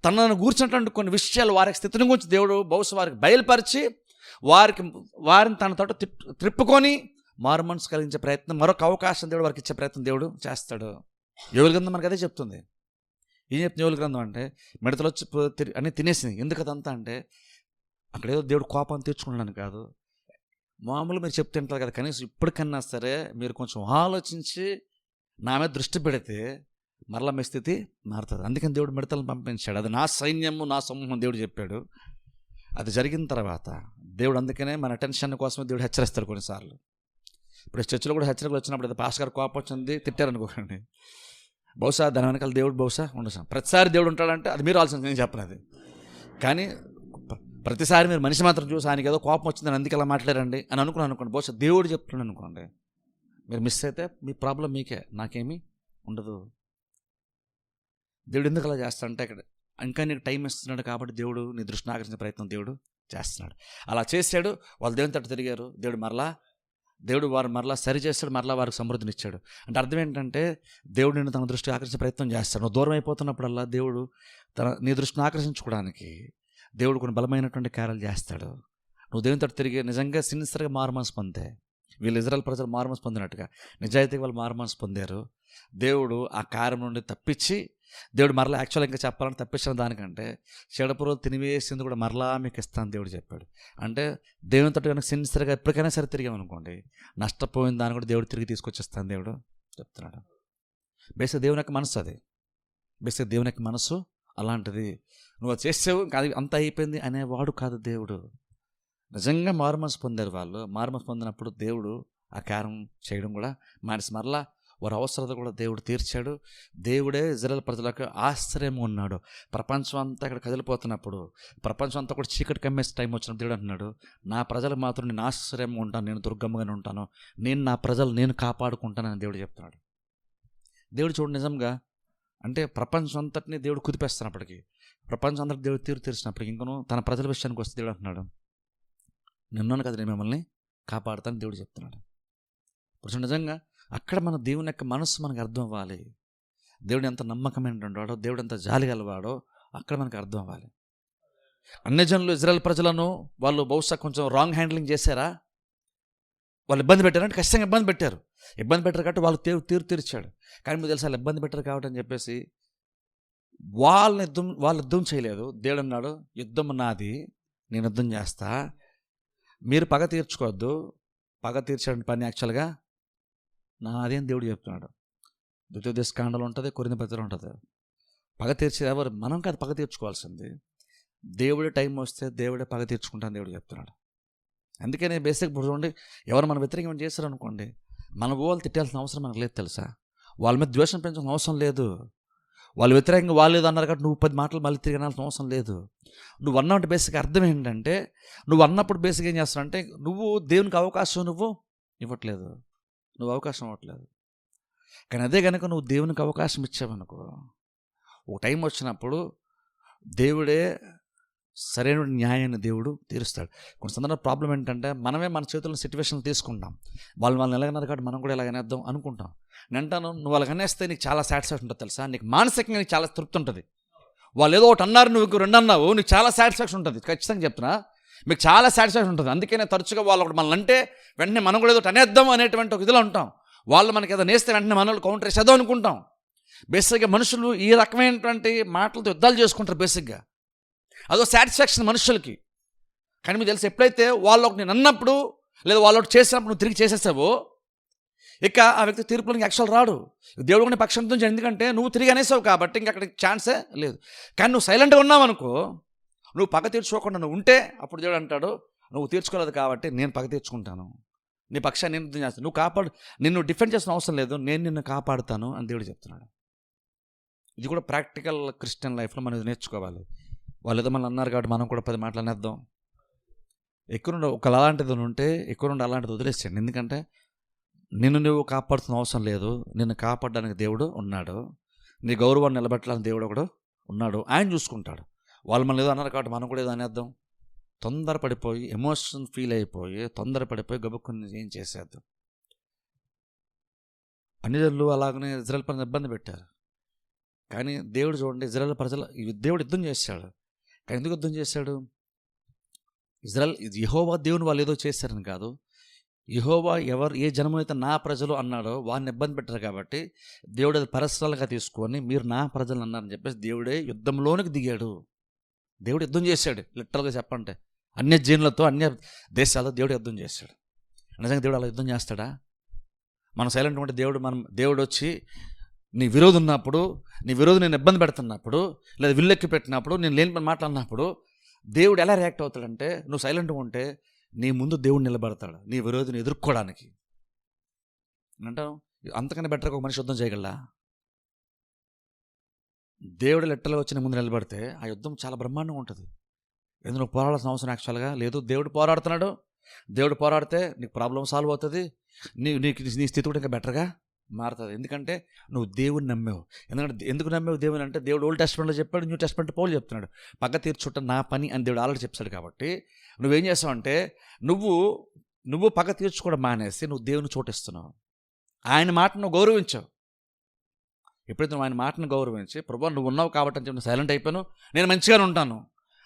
తనను గూర్చినటువంటి కొన్ని విషయాలు, వారి స్థితిని గురించి దేవుడు బహుశా వారికి బయలుపరిచి వారిని తన తట్టు త్రిప్పుకొని మారు మనసు కలిగించే ప్రయత్నం, మరొక అవకాశం దేవుడు వారికి ఇచ్చే ప్రయత్నం దేవుడు చేస్తాడు. యోవేలు గ్రంథం మనకు అదే చెప్తుంది. ఏం చెప్తుంది యోవేలు గ్రంథం అంటే, మిడతలు వచ్చి అన్నీ తినేసినాయి. ఎందుకు అదంతా అంటే, అక్కడ ఏదో దేవుడు కోపం తీర్చుకున్నాను కాదు, మామూలు మీరు చెప్తుంటారు కదా, కనీసం ఇప్పటికన్నా సరే మీరు కొంచెం ఆలోచించి నా మీద దృష్టి పెడితే మరలా మీ స్థితి మారుతుంది. అందుకని దేవుడు మిడతలను పంపించాడు. అది నా సైన్యము, నా సమూహం దేవుడు చెప్పాడు. అది జరిగిన తర్వాత దేవుడు అందుకనే మన అటెన్షన్ కోసమే దేవుడు హెచ్చరిస్తాడు కొన్నిసార్లు. ఇప్పుడు చర్చిలో కూడా హెచ్చరికలు వచ్చినప్పుడు అది పాస్టర్ గారు కోపం వచ్చింది తిట్టారనుకోకండి, బహుశా దాని వెనకాల దేవుడు బహుశా ఉండొచ్చు. ప్రతిసారి దేవుడు ఉంటాడంటే అది మీరు ఆలోచన, నేను చెప్పను అది. కానీ ప్రతిసారి మీరు మనిషి మాత్రం చూసి ఆయనకి ఏదో కోపం వచ్చిందని అందుకు అలా మాట్లాడండి అని అనుకోండి, బహుశా దేవుడు చెప్తున్నాడు అనుకోండి, మీరు మిస్ అయితే మీ ప్రాబ్లం మీకే, నాకేమీ ఉండదు. దేవుడు ఎందుకు అలా చేస్తాడంటే, ఇక్కడ ఇంకా నీకు టైం ఇస్తున్నాడు కాబట్టి దేవుడు నీ దృష్టిని ఆకర్షించే ప్రయత్నం దేవుడు చేస్తున్నాడు. అలా చేశాడు. వాళ్ళు దేవుని తట్టు తిరిగారు. దేవుడు వారు మరలా సరి చేస్తాడు, మరలా వారికి సమృద్ధిని ఇచ్చాడు. అంటే అర్థం ఏంటంటే, దేవుడు నిన్ను తన దృష్టి ఆకర్షించే ప్రయత్నం చేస్తాడు. నువ్వు దూరం అయిపోతున్నప్పుడల్లా దేవుడు నీ దృష్టిని ఆకర్షించుకోవడానికి దేవుడు కొన్ని బలమైనటువంటి కార్యాలు చేస్తాడు. నువ్వు దేవుని తట్టు తిరిగి నిజంగా సిన్సియర్గా మారుమనసు పొందే, వీళ్ళు ఇజ్రాయెల్ ప్రజలు మారుమనసు పొందినట్టుగా నిజాయితీగా వాళ్ళు మారుమనసు పొందారు. దేవుడు ఆ కార్యం నుండి తప్పించి, దేవుడు మరలా యాక్చువల్గా ఇంకా చెప్పాలని తప్పించిన దానికంటే చెడపురోలు తినివేసింది కూడా మరలా మీకు ఇస్తాను దేవుడు చెప్పాడు. అంటే దేవుని తట్టు కనుక సిన్సియర్గా ఎప్పటికైనా సరే తిరిగామనుకోండి, నష్టపోయిన దాన్ని కూడా దేవుడు తిరిగి తీసుకొచ్చేస్తాను దేవుడు చెప్తున్నాడు. బేసిక్ దేవుని యొక్క మనసు అది. బేసిక్ దేవుని యొక్క మనసు అలాంటిది. నువ్వు అది చేసావు అది అంత అయిపోయింది అనేవాడు కాదు దేవుడు. నిజంగా మారుమనసు పొందారు వాళ్ళు. మారుమనసు పొందినప్పుడు దేవుడు ఆ కారం చేయడం కూడా మానేసి మరలా వారి అవసరత కూడా దేవుడు తీర్చాడు. దేవుడే ఇజ్రాయేల్ ప్రజలకు ఆశ్చర్యంగా ఉన్నాడు. ప్రపంచం అంతా ఇక్కడ కదిలిపోతున్నప్పుడు, ప్రపంచం అంతా కూడా చీకటి కమ్మేసే టైం వచ్చినప్పుడు దేవుడు అంటున్నాడు, నా ప్రజలు మాత్రం నేను ఆశ్చర్యంగా ఉంటాను, నేను దుర్గమ్మగానే ఉంటాను, నేను నా ప్రజలు నేను కాపాడుకుంటానని దేవుడు చెప్తున్నాడు. దేవుడు చూడు నిజంగా అంటే ప్రపంచం అంతటిని దేవుడు కుదిపేస్తున్నప్పటికీ, ప్రపంచం అంతటి దేవుడు తీర్చినప్పటికీ ఇంకను తన ప్రజల విషయానికి వస్తే దేవుడు అంటున్నాడు, నిన్నాను కదా నేను మిమ్మల్ని కాపాడుతానని దేవుడు చెప్తున్నాడు. ఇప్పుడు నిజంగా అక్కడ మన దేవుని యొక్క మనసు మనకు అర్థం అవ్వాలి. దేవుడు ఎంత నమ్మకమైనవాడో, దేవుడు ఎంత జాలి గలవాడో అక్కడ మనకు అర్థం అవ్వాలి. అన్యజనులు ఇజ్రాయెల్ ప్రజలను వాళ్ళు బహుశా కొంచెం రాంగ్ హ్యాండ్లింగ్ చేశారా, వాళ్ళు ఇబ్బంది పెట్టారంటే ఖచ్చితంగా ఇబ్బంది పెట్టారు. ఇబ్బంది పెట్టారు కాబట్టి వాళ్ళు తీర్చాడు. కానీ మీకు తెలుసు వాళ్ళు ఇబ్బంది పెట్టారు కాబట్టి అని చెప్పేసి వాళ్ళు యుద్ధం చేయలేదు. దేవుడు అన్నాడు, యుద్ధం నాది, నేను యుద్ధం చేస్తా, మీరు పగ తీర్చుకోవద్దు, పగ తీర్చడానికి పని యాక్చువల్గా నాది అని దేవుడు చెప్తున్నాడు. ద్వితీయోపదేశకాండలో ఉంటుంది, కొరింథీ పత్రికలో ఉంటుంది. పగ తీర్చేది ఎవరు? మనం కాదు పగ తీర్చుకోవాల్సింది. దేవుడే టైం వస్తే దేవుడే పగ తీర్చుకుంటాను దేవుడు చెప్తున్నాడు. అందుకే నేను బేసిక్ చూడండి, ఎవరు మన వ్యతిరేకం చేశారు అనుకోండి, మన వాళ్ళు తిట్టాల్సిన అవసరం మనకు లేదు తెలుసా. వాళ్ళ మీద ద్వేషం పెంచాల్సిన అవసరం లేదు. వాళ్ళు వ్యతిరేకంగా వాళ్ళు లేదు అన్నారు కాబట్టి నువ్వు 10 మాటలు మళ్ళీ తిరిగి అనాల్సిన అవసరం లేదు. నువ్వు అన్నప్పుడు బేసిక్ అర్థం ఏంటంటే, నువ్వు అన్నప్పుడు బేసిక్ ఏం చేస్తావంటే నువ్వు దేవునికి అవకాశం నువ్వు ఇవ్వట్లేదు, నువ్వు అవకాశం ఇవ్వట్లేదు. కానీ అదే కనుక నువ్వు దేవునికి అవకాశం ఇచ్చావనుకో, ఒక టైం వచ్చినప్పుడు దేవుడే సరైన న్యాయాన్ని దేవుడు తీరుస్తాడు. కొన్ని సందర్భంలో ప్రాబ్లం ఏంటంటే మనమే మన చేతుల్లో సిచ్యువేషన్ తీసుకుంటాం. వాళ్ళని ఎలాగన్నారు కాబట్టి మనం కూడా ఎలాగనేద్దాం అనుకుంటాం. నేను అంటాను, నువ్వు వాళ్ళకి అనేస్తే నీకు చాలా సాటిస్ఫాక్షన్ ఉంటుంది తెలుసా, నీకు మానసికంగా నీకు చాలా తృప్తి ఉంటుంది. వాళ్ళు ఏదో ఒకటి అన్నారు, నువ్వు 2 అన్నావు, నీకు చాలా సాటిస్ఫాక్షన్ ఉంటుంది. ఖచ్చితంగా చెప్తున్నా, మీకు చాలా సాటిస్ఫాక్షన్ ఉంటుంది. అందుకనే తరచుగా వాళ్ళు ఒకటి మనల్ని అంటే వెంటనే మనం కూడా ఏదో అనేద్దాం అనేటువంటి ఒక ఇదిలో ఉంటాం. వాళ్ళు మనకి ఏదో నేస్తే వెంటనే మనల్ని కౌంటర్ వేసేద్దాం అనుకుంటాం. బేసిక్గా మనుషులు ఈ రకమైనటువంటి మాటలతో యుద్ధాలు చేసుకుంటారు బేసిక్గా. అదో సాటిస్ఫాక్షన్ మనుషులకి. కానీ మీకు తెలిసి ఎప్పుడైతే వాళ్ళు ఒకటి నేను అన్నప్పుడు లేదా వాళ్ళు ఒకటి చేసినప్పుడు నువ్వు తిరిగి చేసేసావో, ఇక ఆ వ్యక్తి తీర్పులోకి యాక్చువల్ రాడు. దేవుడు కూడా పక్షంతో, ఎందుకంటే నువ్వు తిరిగి అనేసావు కాబట్టి ఇంక అక్కడికి ఛాన్సే లేదు. కానీ నువ్వు సైలెంట్గా ఉన్నావు అనుకో, నువ్వు పగ తీర్చుకోకుండా నువ్వు ఉంటే అప్పుడు దేవుడు అంటాడు, నువ్వు తీర్చుకోలేదు కాబట్టి నేను పగ తీర్చుకుంటాను, నీ పక్షాన్ని నేను యుద్ధం చేస్తాను, నువ్వు కాపాడు, నిన్ను డిఫెండ్ చేసిన అవసరం లేదు, నేను నిన్ను కాపాడుతాను అని దేవుడు చెప్తున్నాడు. ఇది కూడా ప్రాక్టికల్ క్రిస్టియన్ లైఫ్లో మనం నేర్చుకోవాలి. వాళ్ళు ఏదో మనం అన్నారు కాబట్టి మనం కూడా 10 మాటలు అనేద్దాం. ఎక్కువ నుండి ఒకళ్ళు అలాంటిది ఉంటే ఎక్కువ నుండి అలాంటిది వదిలేసేయండి. ఎందుకంటే నిన్ను నువ్వు కాపాడుతున్న అవసరం లేదు, నిన్ను కాపాడడానికి దేవుడు ఉన్నాడు, నీ గౌరవాన్ని నిలబెట్టాలని దేవుడు ఒకడు ఉన్నాడు, ఆయన చూసుకుంటాడు. వాళ్ళు మనం ఏదో అన్నారు కాబట్టి మనం కూడా ఏదో అనేద్దాం. తొందరపడిపోయి ఎమోషన్ ఫీల్ అయిపోయి తొందరపడిపోయి గబుక్కుని ఏం చేసేద్దాం. అన్ని జనులు అలాగనే ఇజ్రాయెల్ ప్రజలను ఇబ్బంది పెట్టారు. కానీ దేవుడు చూడండి, ఇజ్రాయెల్ ప్రజలు దేవుడు యుద్ధం చేశాడు. కానీ ఎందుకు యుద్ధం చేశాడు? యెహోవా దేవుని వాళ్ళు ఏదో చేశారని కాదు, యెహోవా ఏ జనము అయితే నా ప్రజలు అన్నాడో వారిని ఇబ్బంది పెట్టారు కాబట్టి దేవుడు అది పరస్పరాలుగా తీసుకొని మీరు నా ప్రజలు అన్నారని చెప్పేసి దేవుడే యుద్ధంలోనికి దిగాడు. దేవుడు యుద్ధం చేశాడు. లిటరల్గా చెప్పంటే అన్య జీనులతో అన్య దేశాలతో దేవుడు యుద్ధం చేశాడు. నిజంగా దేవుడు అలా యుద్ధం చేస్తాడా? మనం సైలెంట్ ఉంటే దేవుడు వచ్చి నీ విరోధి ఉన్నప్పుడు, నీ విరోధి నేను ఇబ్బంది పెడుతున్నప్పుడు, లేదా విల్లెక్కి పెట్టినప్పుడు, నేను లేని పని మాట్లాడినప్పుడు దేవుడు ఎలా రియాక్ట్ అవుతాడంటే, నువ్వు సైలెంట్గా ఉంటే నీ ముందు దేవుడు నిలబడతాడు నీ విరోధిని ఎదుర్కోవడానికి. అంటావు అంతకన్నా బెటర్గా ఒక మనిషి యుద్ధం చేయగలరా? దేవుడు లెట్టలో వచ్చి నీ ముందు నిలబడితే ఆ యుద్ధం చాలా బ్రహ్మాండంగా ఉంటుంది. ఎందుకు పోరాడాల్సిన అవసరం యాక్చువల్గా లేదు. దేవుడు పోరాడుతున్నాడు. దేవుడు పోరాడితే నీకు ప్రాబ్లం సాల్వ్ అవుతుంది. నీ స్థితి కూడా ఇంకా బెటర్గా మారుతుంది. ఎందుకంటే నువ్వు దేవుని నమ్మావు. ఎందుకు నమ్మావు దేవుని అంటే, దేవుడు ఓల్డ్ టెస్ట్మెంట్లో చెప్పాడు, న్యూ టెస్ట్మెంట్ పౌలు చెప్తున్నాడు, పగ తీర్చుట నా పని అని దేవుడు ఆల్రెడీ చెప్పాడు. కాబట్టి నువ్వేం చేస్తావంటే నువ్వు పగ తీర్చుకోవడం మానేసి నువ్వు దేవుని చోటిస్తున్నావు. ఆయన మాటను నువ్వు గౌరవించావు. ఎప్పుడైతే నువ్వు ఆయన మాటను గౌరవించి, ప్రభువా నువ్వు ఉన్నావు కాబట్టి అని చెప్పి సైలెంట్ అయిపోయాను, నేను మంచిగానే ఉంటాను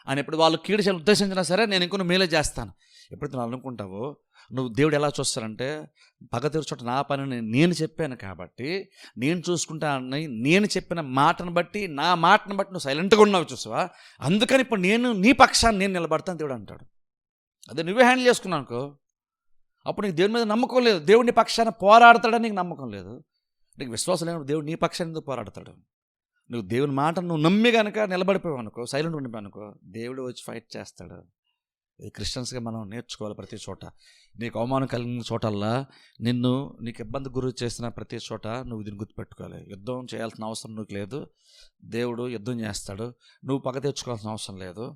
అని ఎప్పుడు వాళ్ళు కీడు చేయాలని ఉద్దేశించినా సరే నేను ఇంకొన్ని మేలే చేస్తాను ఎప్పుడైతే నువ్వు అనుకుంటావో, నువ్వు దేవుడు ఎలా చూస్తారంటే, పగ తీర్చుట నా పని నేను చెప్పాను కాబట్టి నేను చూసుకుంటానని నేను చెప్పిన మాటను బట్టి, నా మాటను బట్టి నువ్వు సైలెంట్గా ఉన్నావు చూసావా, అందుకని ఇప్పుడు నేను నీ పక్షాన్ని నేను నిలబడతాను దేవుడు అంటాడు. అదే నువ్వే హ్యాండిల్ చేసుకున్నానుకో, అప్పుడు నీకు దేవుని మీద నమ్మకం లేదు. దేవుడిని పక్షాన పోరాడతాడని నీకు నమ్మకం లేదు. నీకు విశ్వాసం లేనప్పుడు దేవుడు నీ పక్షాన్ని ఎందుకు పోరాడతాడు? నువ్వు దేవుని మాట నువ్వు నమ్మి కనుక నిలబడిపోయావు అనుకో, సైలెంట్ ఉండిపోయావు అనుకో, దేవుడు వచ్చి ఫైట్ చేస్తాడు. ఇది క్రిస్టియన్స్గా మనం నేర్చుకోవాలి. ప్రతి చోట నీకు అవమానం కలిగిన చోటల్లా, నీకు ఇబ్బంది గురి చేసిన ప్రతి చోట నువ్వు దీన్ని గుర్తుపెట్టుకోవాలి. యుద్ధం చేయాల్సిన అవసరం నీకు లేదు, దేవుడు యుద్ధం చేస్తాడు. నువ్వు పగ తెచ్చుకోవాల్సిన అవసరం లేదు.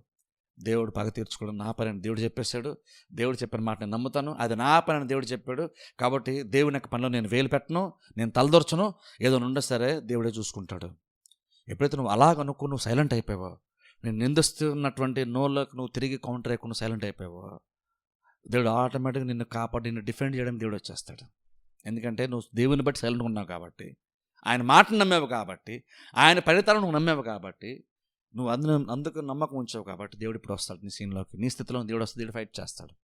దేవుడు పగ తీర్చుకోవడం నా పని అని దేవుడు చెప్పేశాడు. దేవుడు చెప్పిన మాట నేను నమ్ముతాను, అది నా పని అని దేవుడు చెప్పాడు. కాబట్టి దేవుని యొక్క పనిలో నేను వేలు పెట్టను, నేను తలదొరచను. ఏదో ఉండే సరే దేవుడే చూసుకుంటాడు. ఎప్పుడైతే నువ్వు అలాగనుకో నువ్వు సైలెంట్ అయిపోయావో, నేను నిందిస్తున్నటువంటి నోళ్ళకు నువ్వు తిరిగి కౌంటర్ అయ్యకుండా సైలెంట్ అయిపోయావో, దేవుడు ఆటోమేటిక్గా నిన్ను కాపాడి నిన్ను డిఫెండ్ చేయడం దేవుడు వచ్చేస్తాడు. ఎందుకంటే నువ్వు దేవుని బట్టి సైలెంట్గా ఉన్నావు కాబట్టి, ఆయన మాటను నమ్మావు కాబట్టి, ఆయన ఫలితాలను నువ్వు నమ్మావు కాబట్టి, నువ్వు అందుకు నమ్మకం ఉంచావు కాబట్టి దేవుడు ఇప్పుడు వస్తాడు నీ సీన్లోకి. నీ స్థితిలో దేవుడు వస్తే దేవుడు ఫైట్ చేస్తాడు.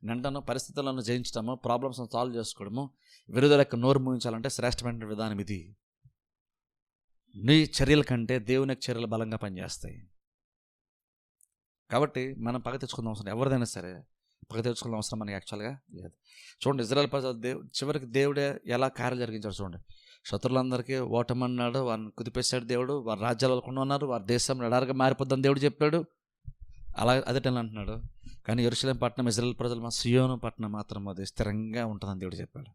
వెంటనే పరిస్థితులను జయించడము, ప్రాబ్లమ్స్ని సాల్వ్ చేసుకోవడము, విరోధులకు నోరు మూయించాలంటే శ్రేష్టమైన విధానం ఇది. నీ చర్యల కంటే దేవుని యొక్క చర్యలు బలంగా పనిచేస్తాయి. కాబట్టి మనం పగ తెచ్చుకున్న అవసరం ఎవరిదైనా సరే పగ తెచ్చుకున్న అవసరం మనకి యాక్చువల్గా లేదు. చూడండి, ఇజ్రాయెల్ ప్రజలు చివరికి దేవుడే ఎలా కార్యాలు జరిగించాడు చూడండి. శత్రులందరికీ ఓటమన్నాడు, వారిని కుదిపేశాడు దేవుడు. వారి రాజ్యాలు వెళ్ళకుండా ఉన్నారు, వారి దేశం ఎడారిగా మారిపోద్దని దేవుడు చెప్పాడు. అదే టైంలో అంటున్నాడు, కానీ యెరూషలేము పట్టణం, ఇజ్రాయెల్ ప్రజలు సియోను పట్టణం మాత్రం అది స్థిరంగా ఉంటుందని దేవుడు చెప్పాడు.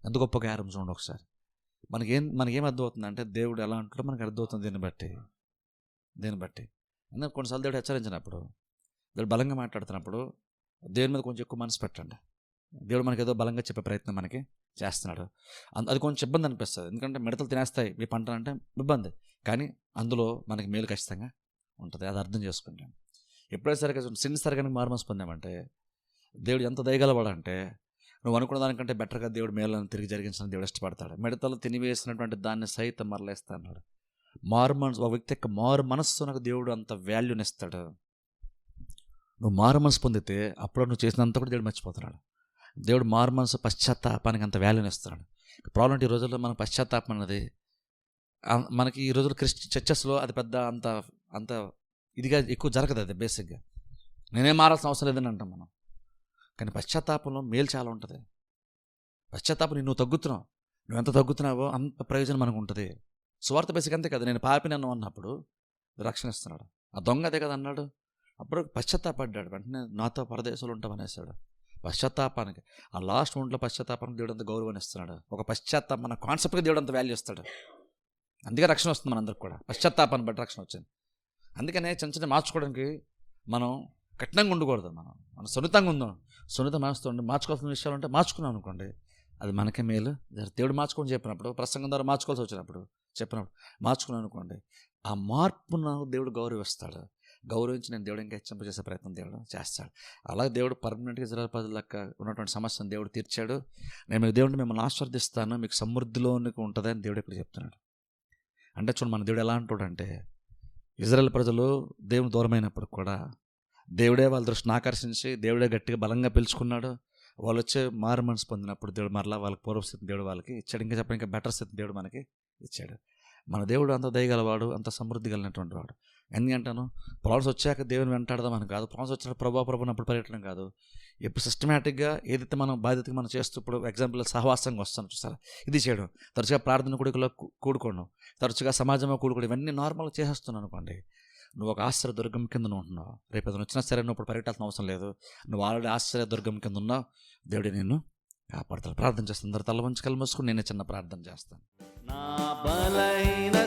ఎంత గొప్ప కార్యం చూడండి ఒకసారి. మనకేం అర్థమవుతుందంటే దేవుడు ఎలా అంటాడో మనకు అర్థమవుతుంది దీన్ని బట్టి. అందుకే కొన్నిసార్లు దేవుడు హెచ్చరించినప్పుడు, దేవుడు బలంగా మాట్లాడుతున్నప్పుడు దేవుని మీద కొంచెం ఎక్కువ మనసు పెట్టండి. దేవుడు మనకి ఏదో బలంగా చెప్పే ప్రయత్నం మనకి చేస్తున్నాడు. అది కొంచెం ఇబ్బంది అనిపిస్తుంది, ఎందుకంటే మిడతలు తినేస్తాయి మీ పంట అంటే ఇబ్బంది, కానీ అందులో మనకి మేలు ఖచ్చితంగా ఉంటుంది. అది అర్థం చేసుకుంటాం. ఎప్పుడైతే సరిగ్గా సిన్ సరిగా మారుమనసు పొందామంటే దేవుడు ఎంత దయగలవాడంటే, నువ్వు అనుకున్న దానికంటే బెటర్గా దేవుడు మేలను తిరిగి జరిగించిన దేవుడు ఇష్టపడతాడు. మిడతలు తినివేసినటువంటి దాన్ని సైతం మరలేస్తా అన్నాడు. ఒక వ్యక్తి యొక్క మారు మనస్సునకు దేవుడు అంత వాల్యూనిస్తాడు. నువ్వు మారు మనసు పొందితే అప్పుడు నువ్వు చేసినంత కూడా దేవుడు మర్చిపోతున్నాడు. దేవుడు మారు మనసు పశ్చాత్తాపానికి అంత వాల్యూని ఇస్తున్నాడు. ప్రాబ్లం ఈ రోజుల్లో మన పశ్చాత్తాపం అన్నది మనకి ఈ రోజుల్లో చర్చెస్లో అది పెద్ద అంత ఇదిగా ఎక్కువ జరగదు. అది బేసిక్గా నేనేం మారాల్సిన అవసరం లేదని అంటాం మనం, కానీ పశ్చాత్తాపంలో మేలు చాలా ఉంటుంది. పశ్చాత్తాపం నువ్వు తగ్గుతున్నావు, నువ్వు ఎంత తగ్గుతున్నావో అంత ప్రయోజనం మనకు ఉంటుంది. సువార్త బేసిక్ అంతే కదా. నేను పాపినన్ను అన్నప్పుడు రక్షణ ఇస్తున్నాడు. ఆ దొంగ అదే కదా అన్నాడు. అప్పుడు పశ్చాత్తాపడ్డాడు, వెంటనే నాతో పరదేశాలు ఉంటామనేసాడు. పశ్చాత్తాపానికి ఆ లాస్ట్ ఒంట్లో పశ్చాత్తాపానికి దేవుడు అంత గౌరవాన్ని ఇస్తున్నాడు. ఒక పశ్చాత్తాపం మన కాన్సెప్ట్గా దేవుడు అంత వాల్యూ ఇస్తాడు. అందుకే రక్షణ వస్తుంది మనందరికి కూడా, పశ్చాత్తాపాన్ని బట్టి రక్షణ వచ్చింది. అందుకనే చిన్న మార్చుకోవడానికి మనం కఠినంగా ఉండకూడదు. మనం సున్నితంగా ఉందాం. సున్నితం మార్చుకోవాల్సిన విషయాలు ఉంటే మార్చుకున్నాం అనుకోండి, అది మనకే మేలు. దేవుడు మార్చుకొని చెప్పినప్పుడు, ప్రసంగం ద్వారా మార్చుకోవాల్సి వచ్చినప్పుడు మార్చుకున్నాను అనుకోండి, ఆ మార్పును దేవుడు గౌరవిస్తాడు. గౌరవించి నేను దేవుడు ఇంకా హెచ్చింపజేసే ప్రయత్నం దేవుడు చేస్తాడు. అలాగే దేవుడు పర్మనెంట్గా ఇజ్రాయెల్ ప్రజల లెక్క ఉన్నటువంటి సమస్యను దేవుడు తీర్చాడు. నేను దేవుడిని మిమ్మల్ని ఆశీర్వదిస్తాను, మీకు సమృద్ధిలోనికి ఉంటుంది అని దేవుడు ఇక్కడ చెప్తున్నాడు. అంటే చూడండి, మన దేవుడు ఎలా అంటాడంటే, ఇజ్రాయెల్ ప్రజలు దేవుని దూరమైనప్పుడు కూడా దేవుడే వాళ్ళ దృష్టిని ఆకర్షించి దేవుడే గట్టిగా బలంగా పిలుచుకున్నాడు. వాళ్ళు వచ్చే మారు మనసు పొందినప్పుడు దేవుడు మరలా వాళ్ళకి పూర్వస్థితిని దేవుడు వాళ్ళకి ఇచ్చాడు. ఇంకా చెప్పండి, ఇంకా బెటర్ స్థితిని దేవుడు మనకి ఇచ్చాడు. మన దేవుడు అంత దయగలవాడు, అంత సమృద్ధి కలిగినటువంటి వాడు. ఎందుకంటాను, ప్రాబ్లమ్స్ వచ్చాక దేవుని వెంటాడదామని కాదు, ప్రాబ్లమ్స్ వచ్చినప్పుడు ప్రభునప్పుడు పరిగెట్టడం కాదు. ఎప్పుడు సిస్టమేటిక్గా ఏదైతే మనం బాధ్యతగా మనం చేస్తూ, ఇప్పుడు ఎగ్జాంపుల్ సహవాసంగా వస్తాను చూసారా, ఇది చేయడం, తరచుగా ప్రార్థన కూడికలో కూడుకోవడం, తరచుగా సమాజంలో కూడుకోవడం, ఇవన్నీ నార్మల్గా చేసేస్తున్నాను అనుకోండి, నువ్వు ఒక ఆశ్చర్య దుర్గం కింద ఉంటున్నావు. రేపు ఏదైనా వచ్చినా సరే నువ్వు ఇప్పుడు పరిగెట్టాల్సిన అవసరం లేదు. నువ్వు ఆల్రెడీ ఆశ్చర్య దుర్గం కింద ఉన్నావు. దేవుడి నిన్ను కాపాడతాడు. ప్రార్థన చేస్తాను. అందరు తల వంచి కళ్ళు మూసుకుని నేనే చిన్న ప్రార్థన చేస్తాను. నా బలైన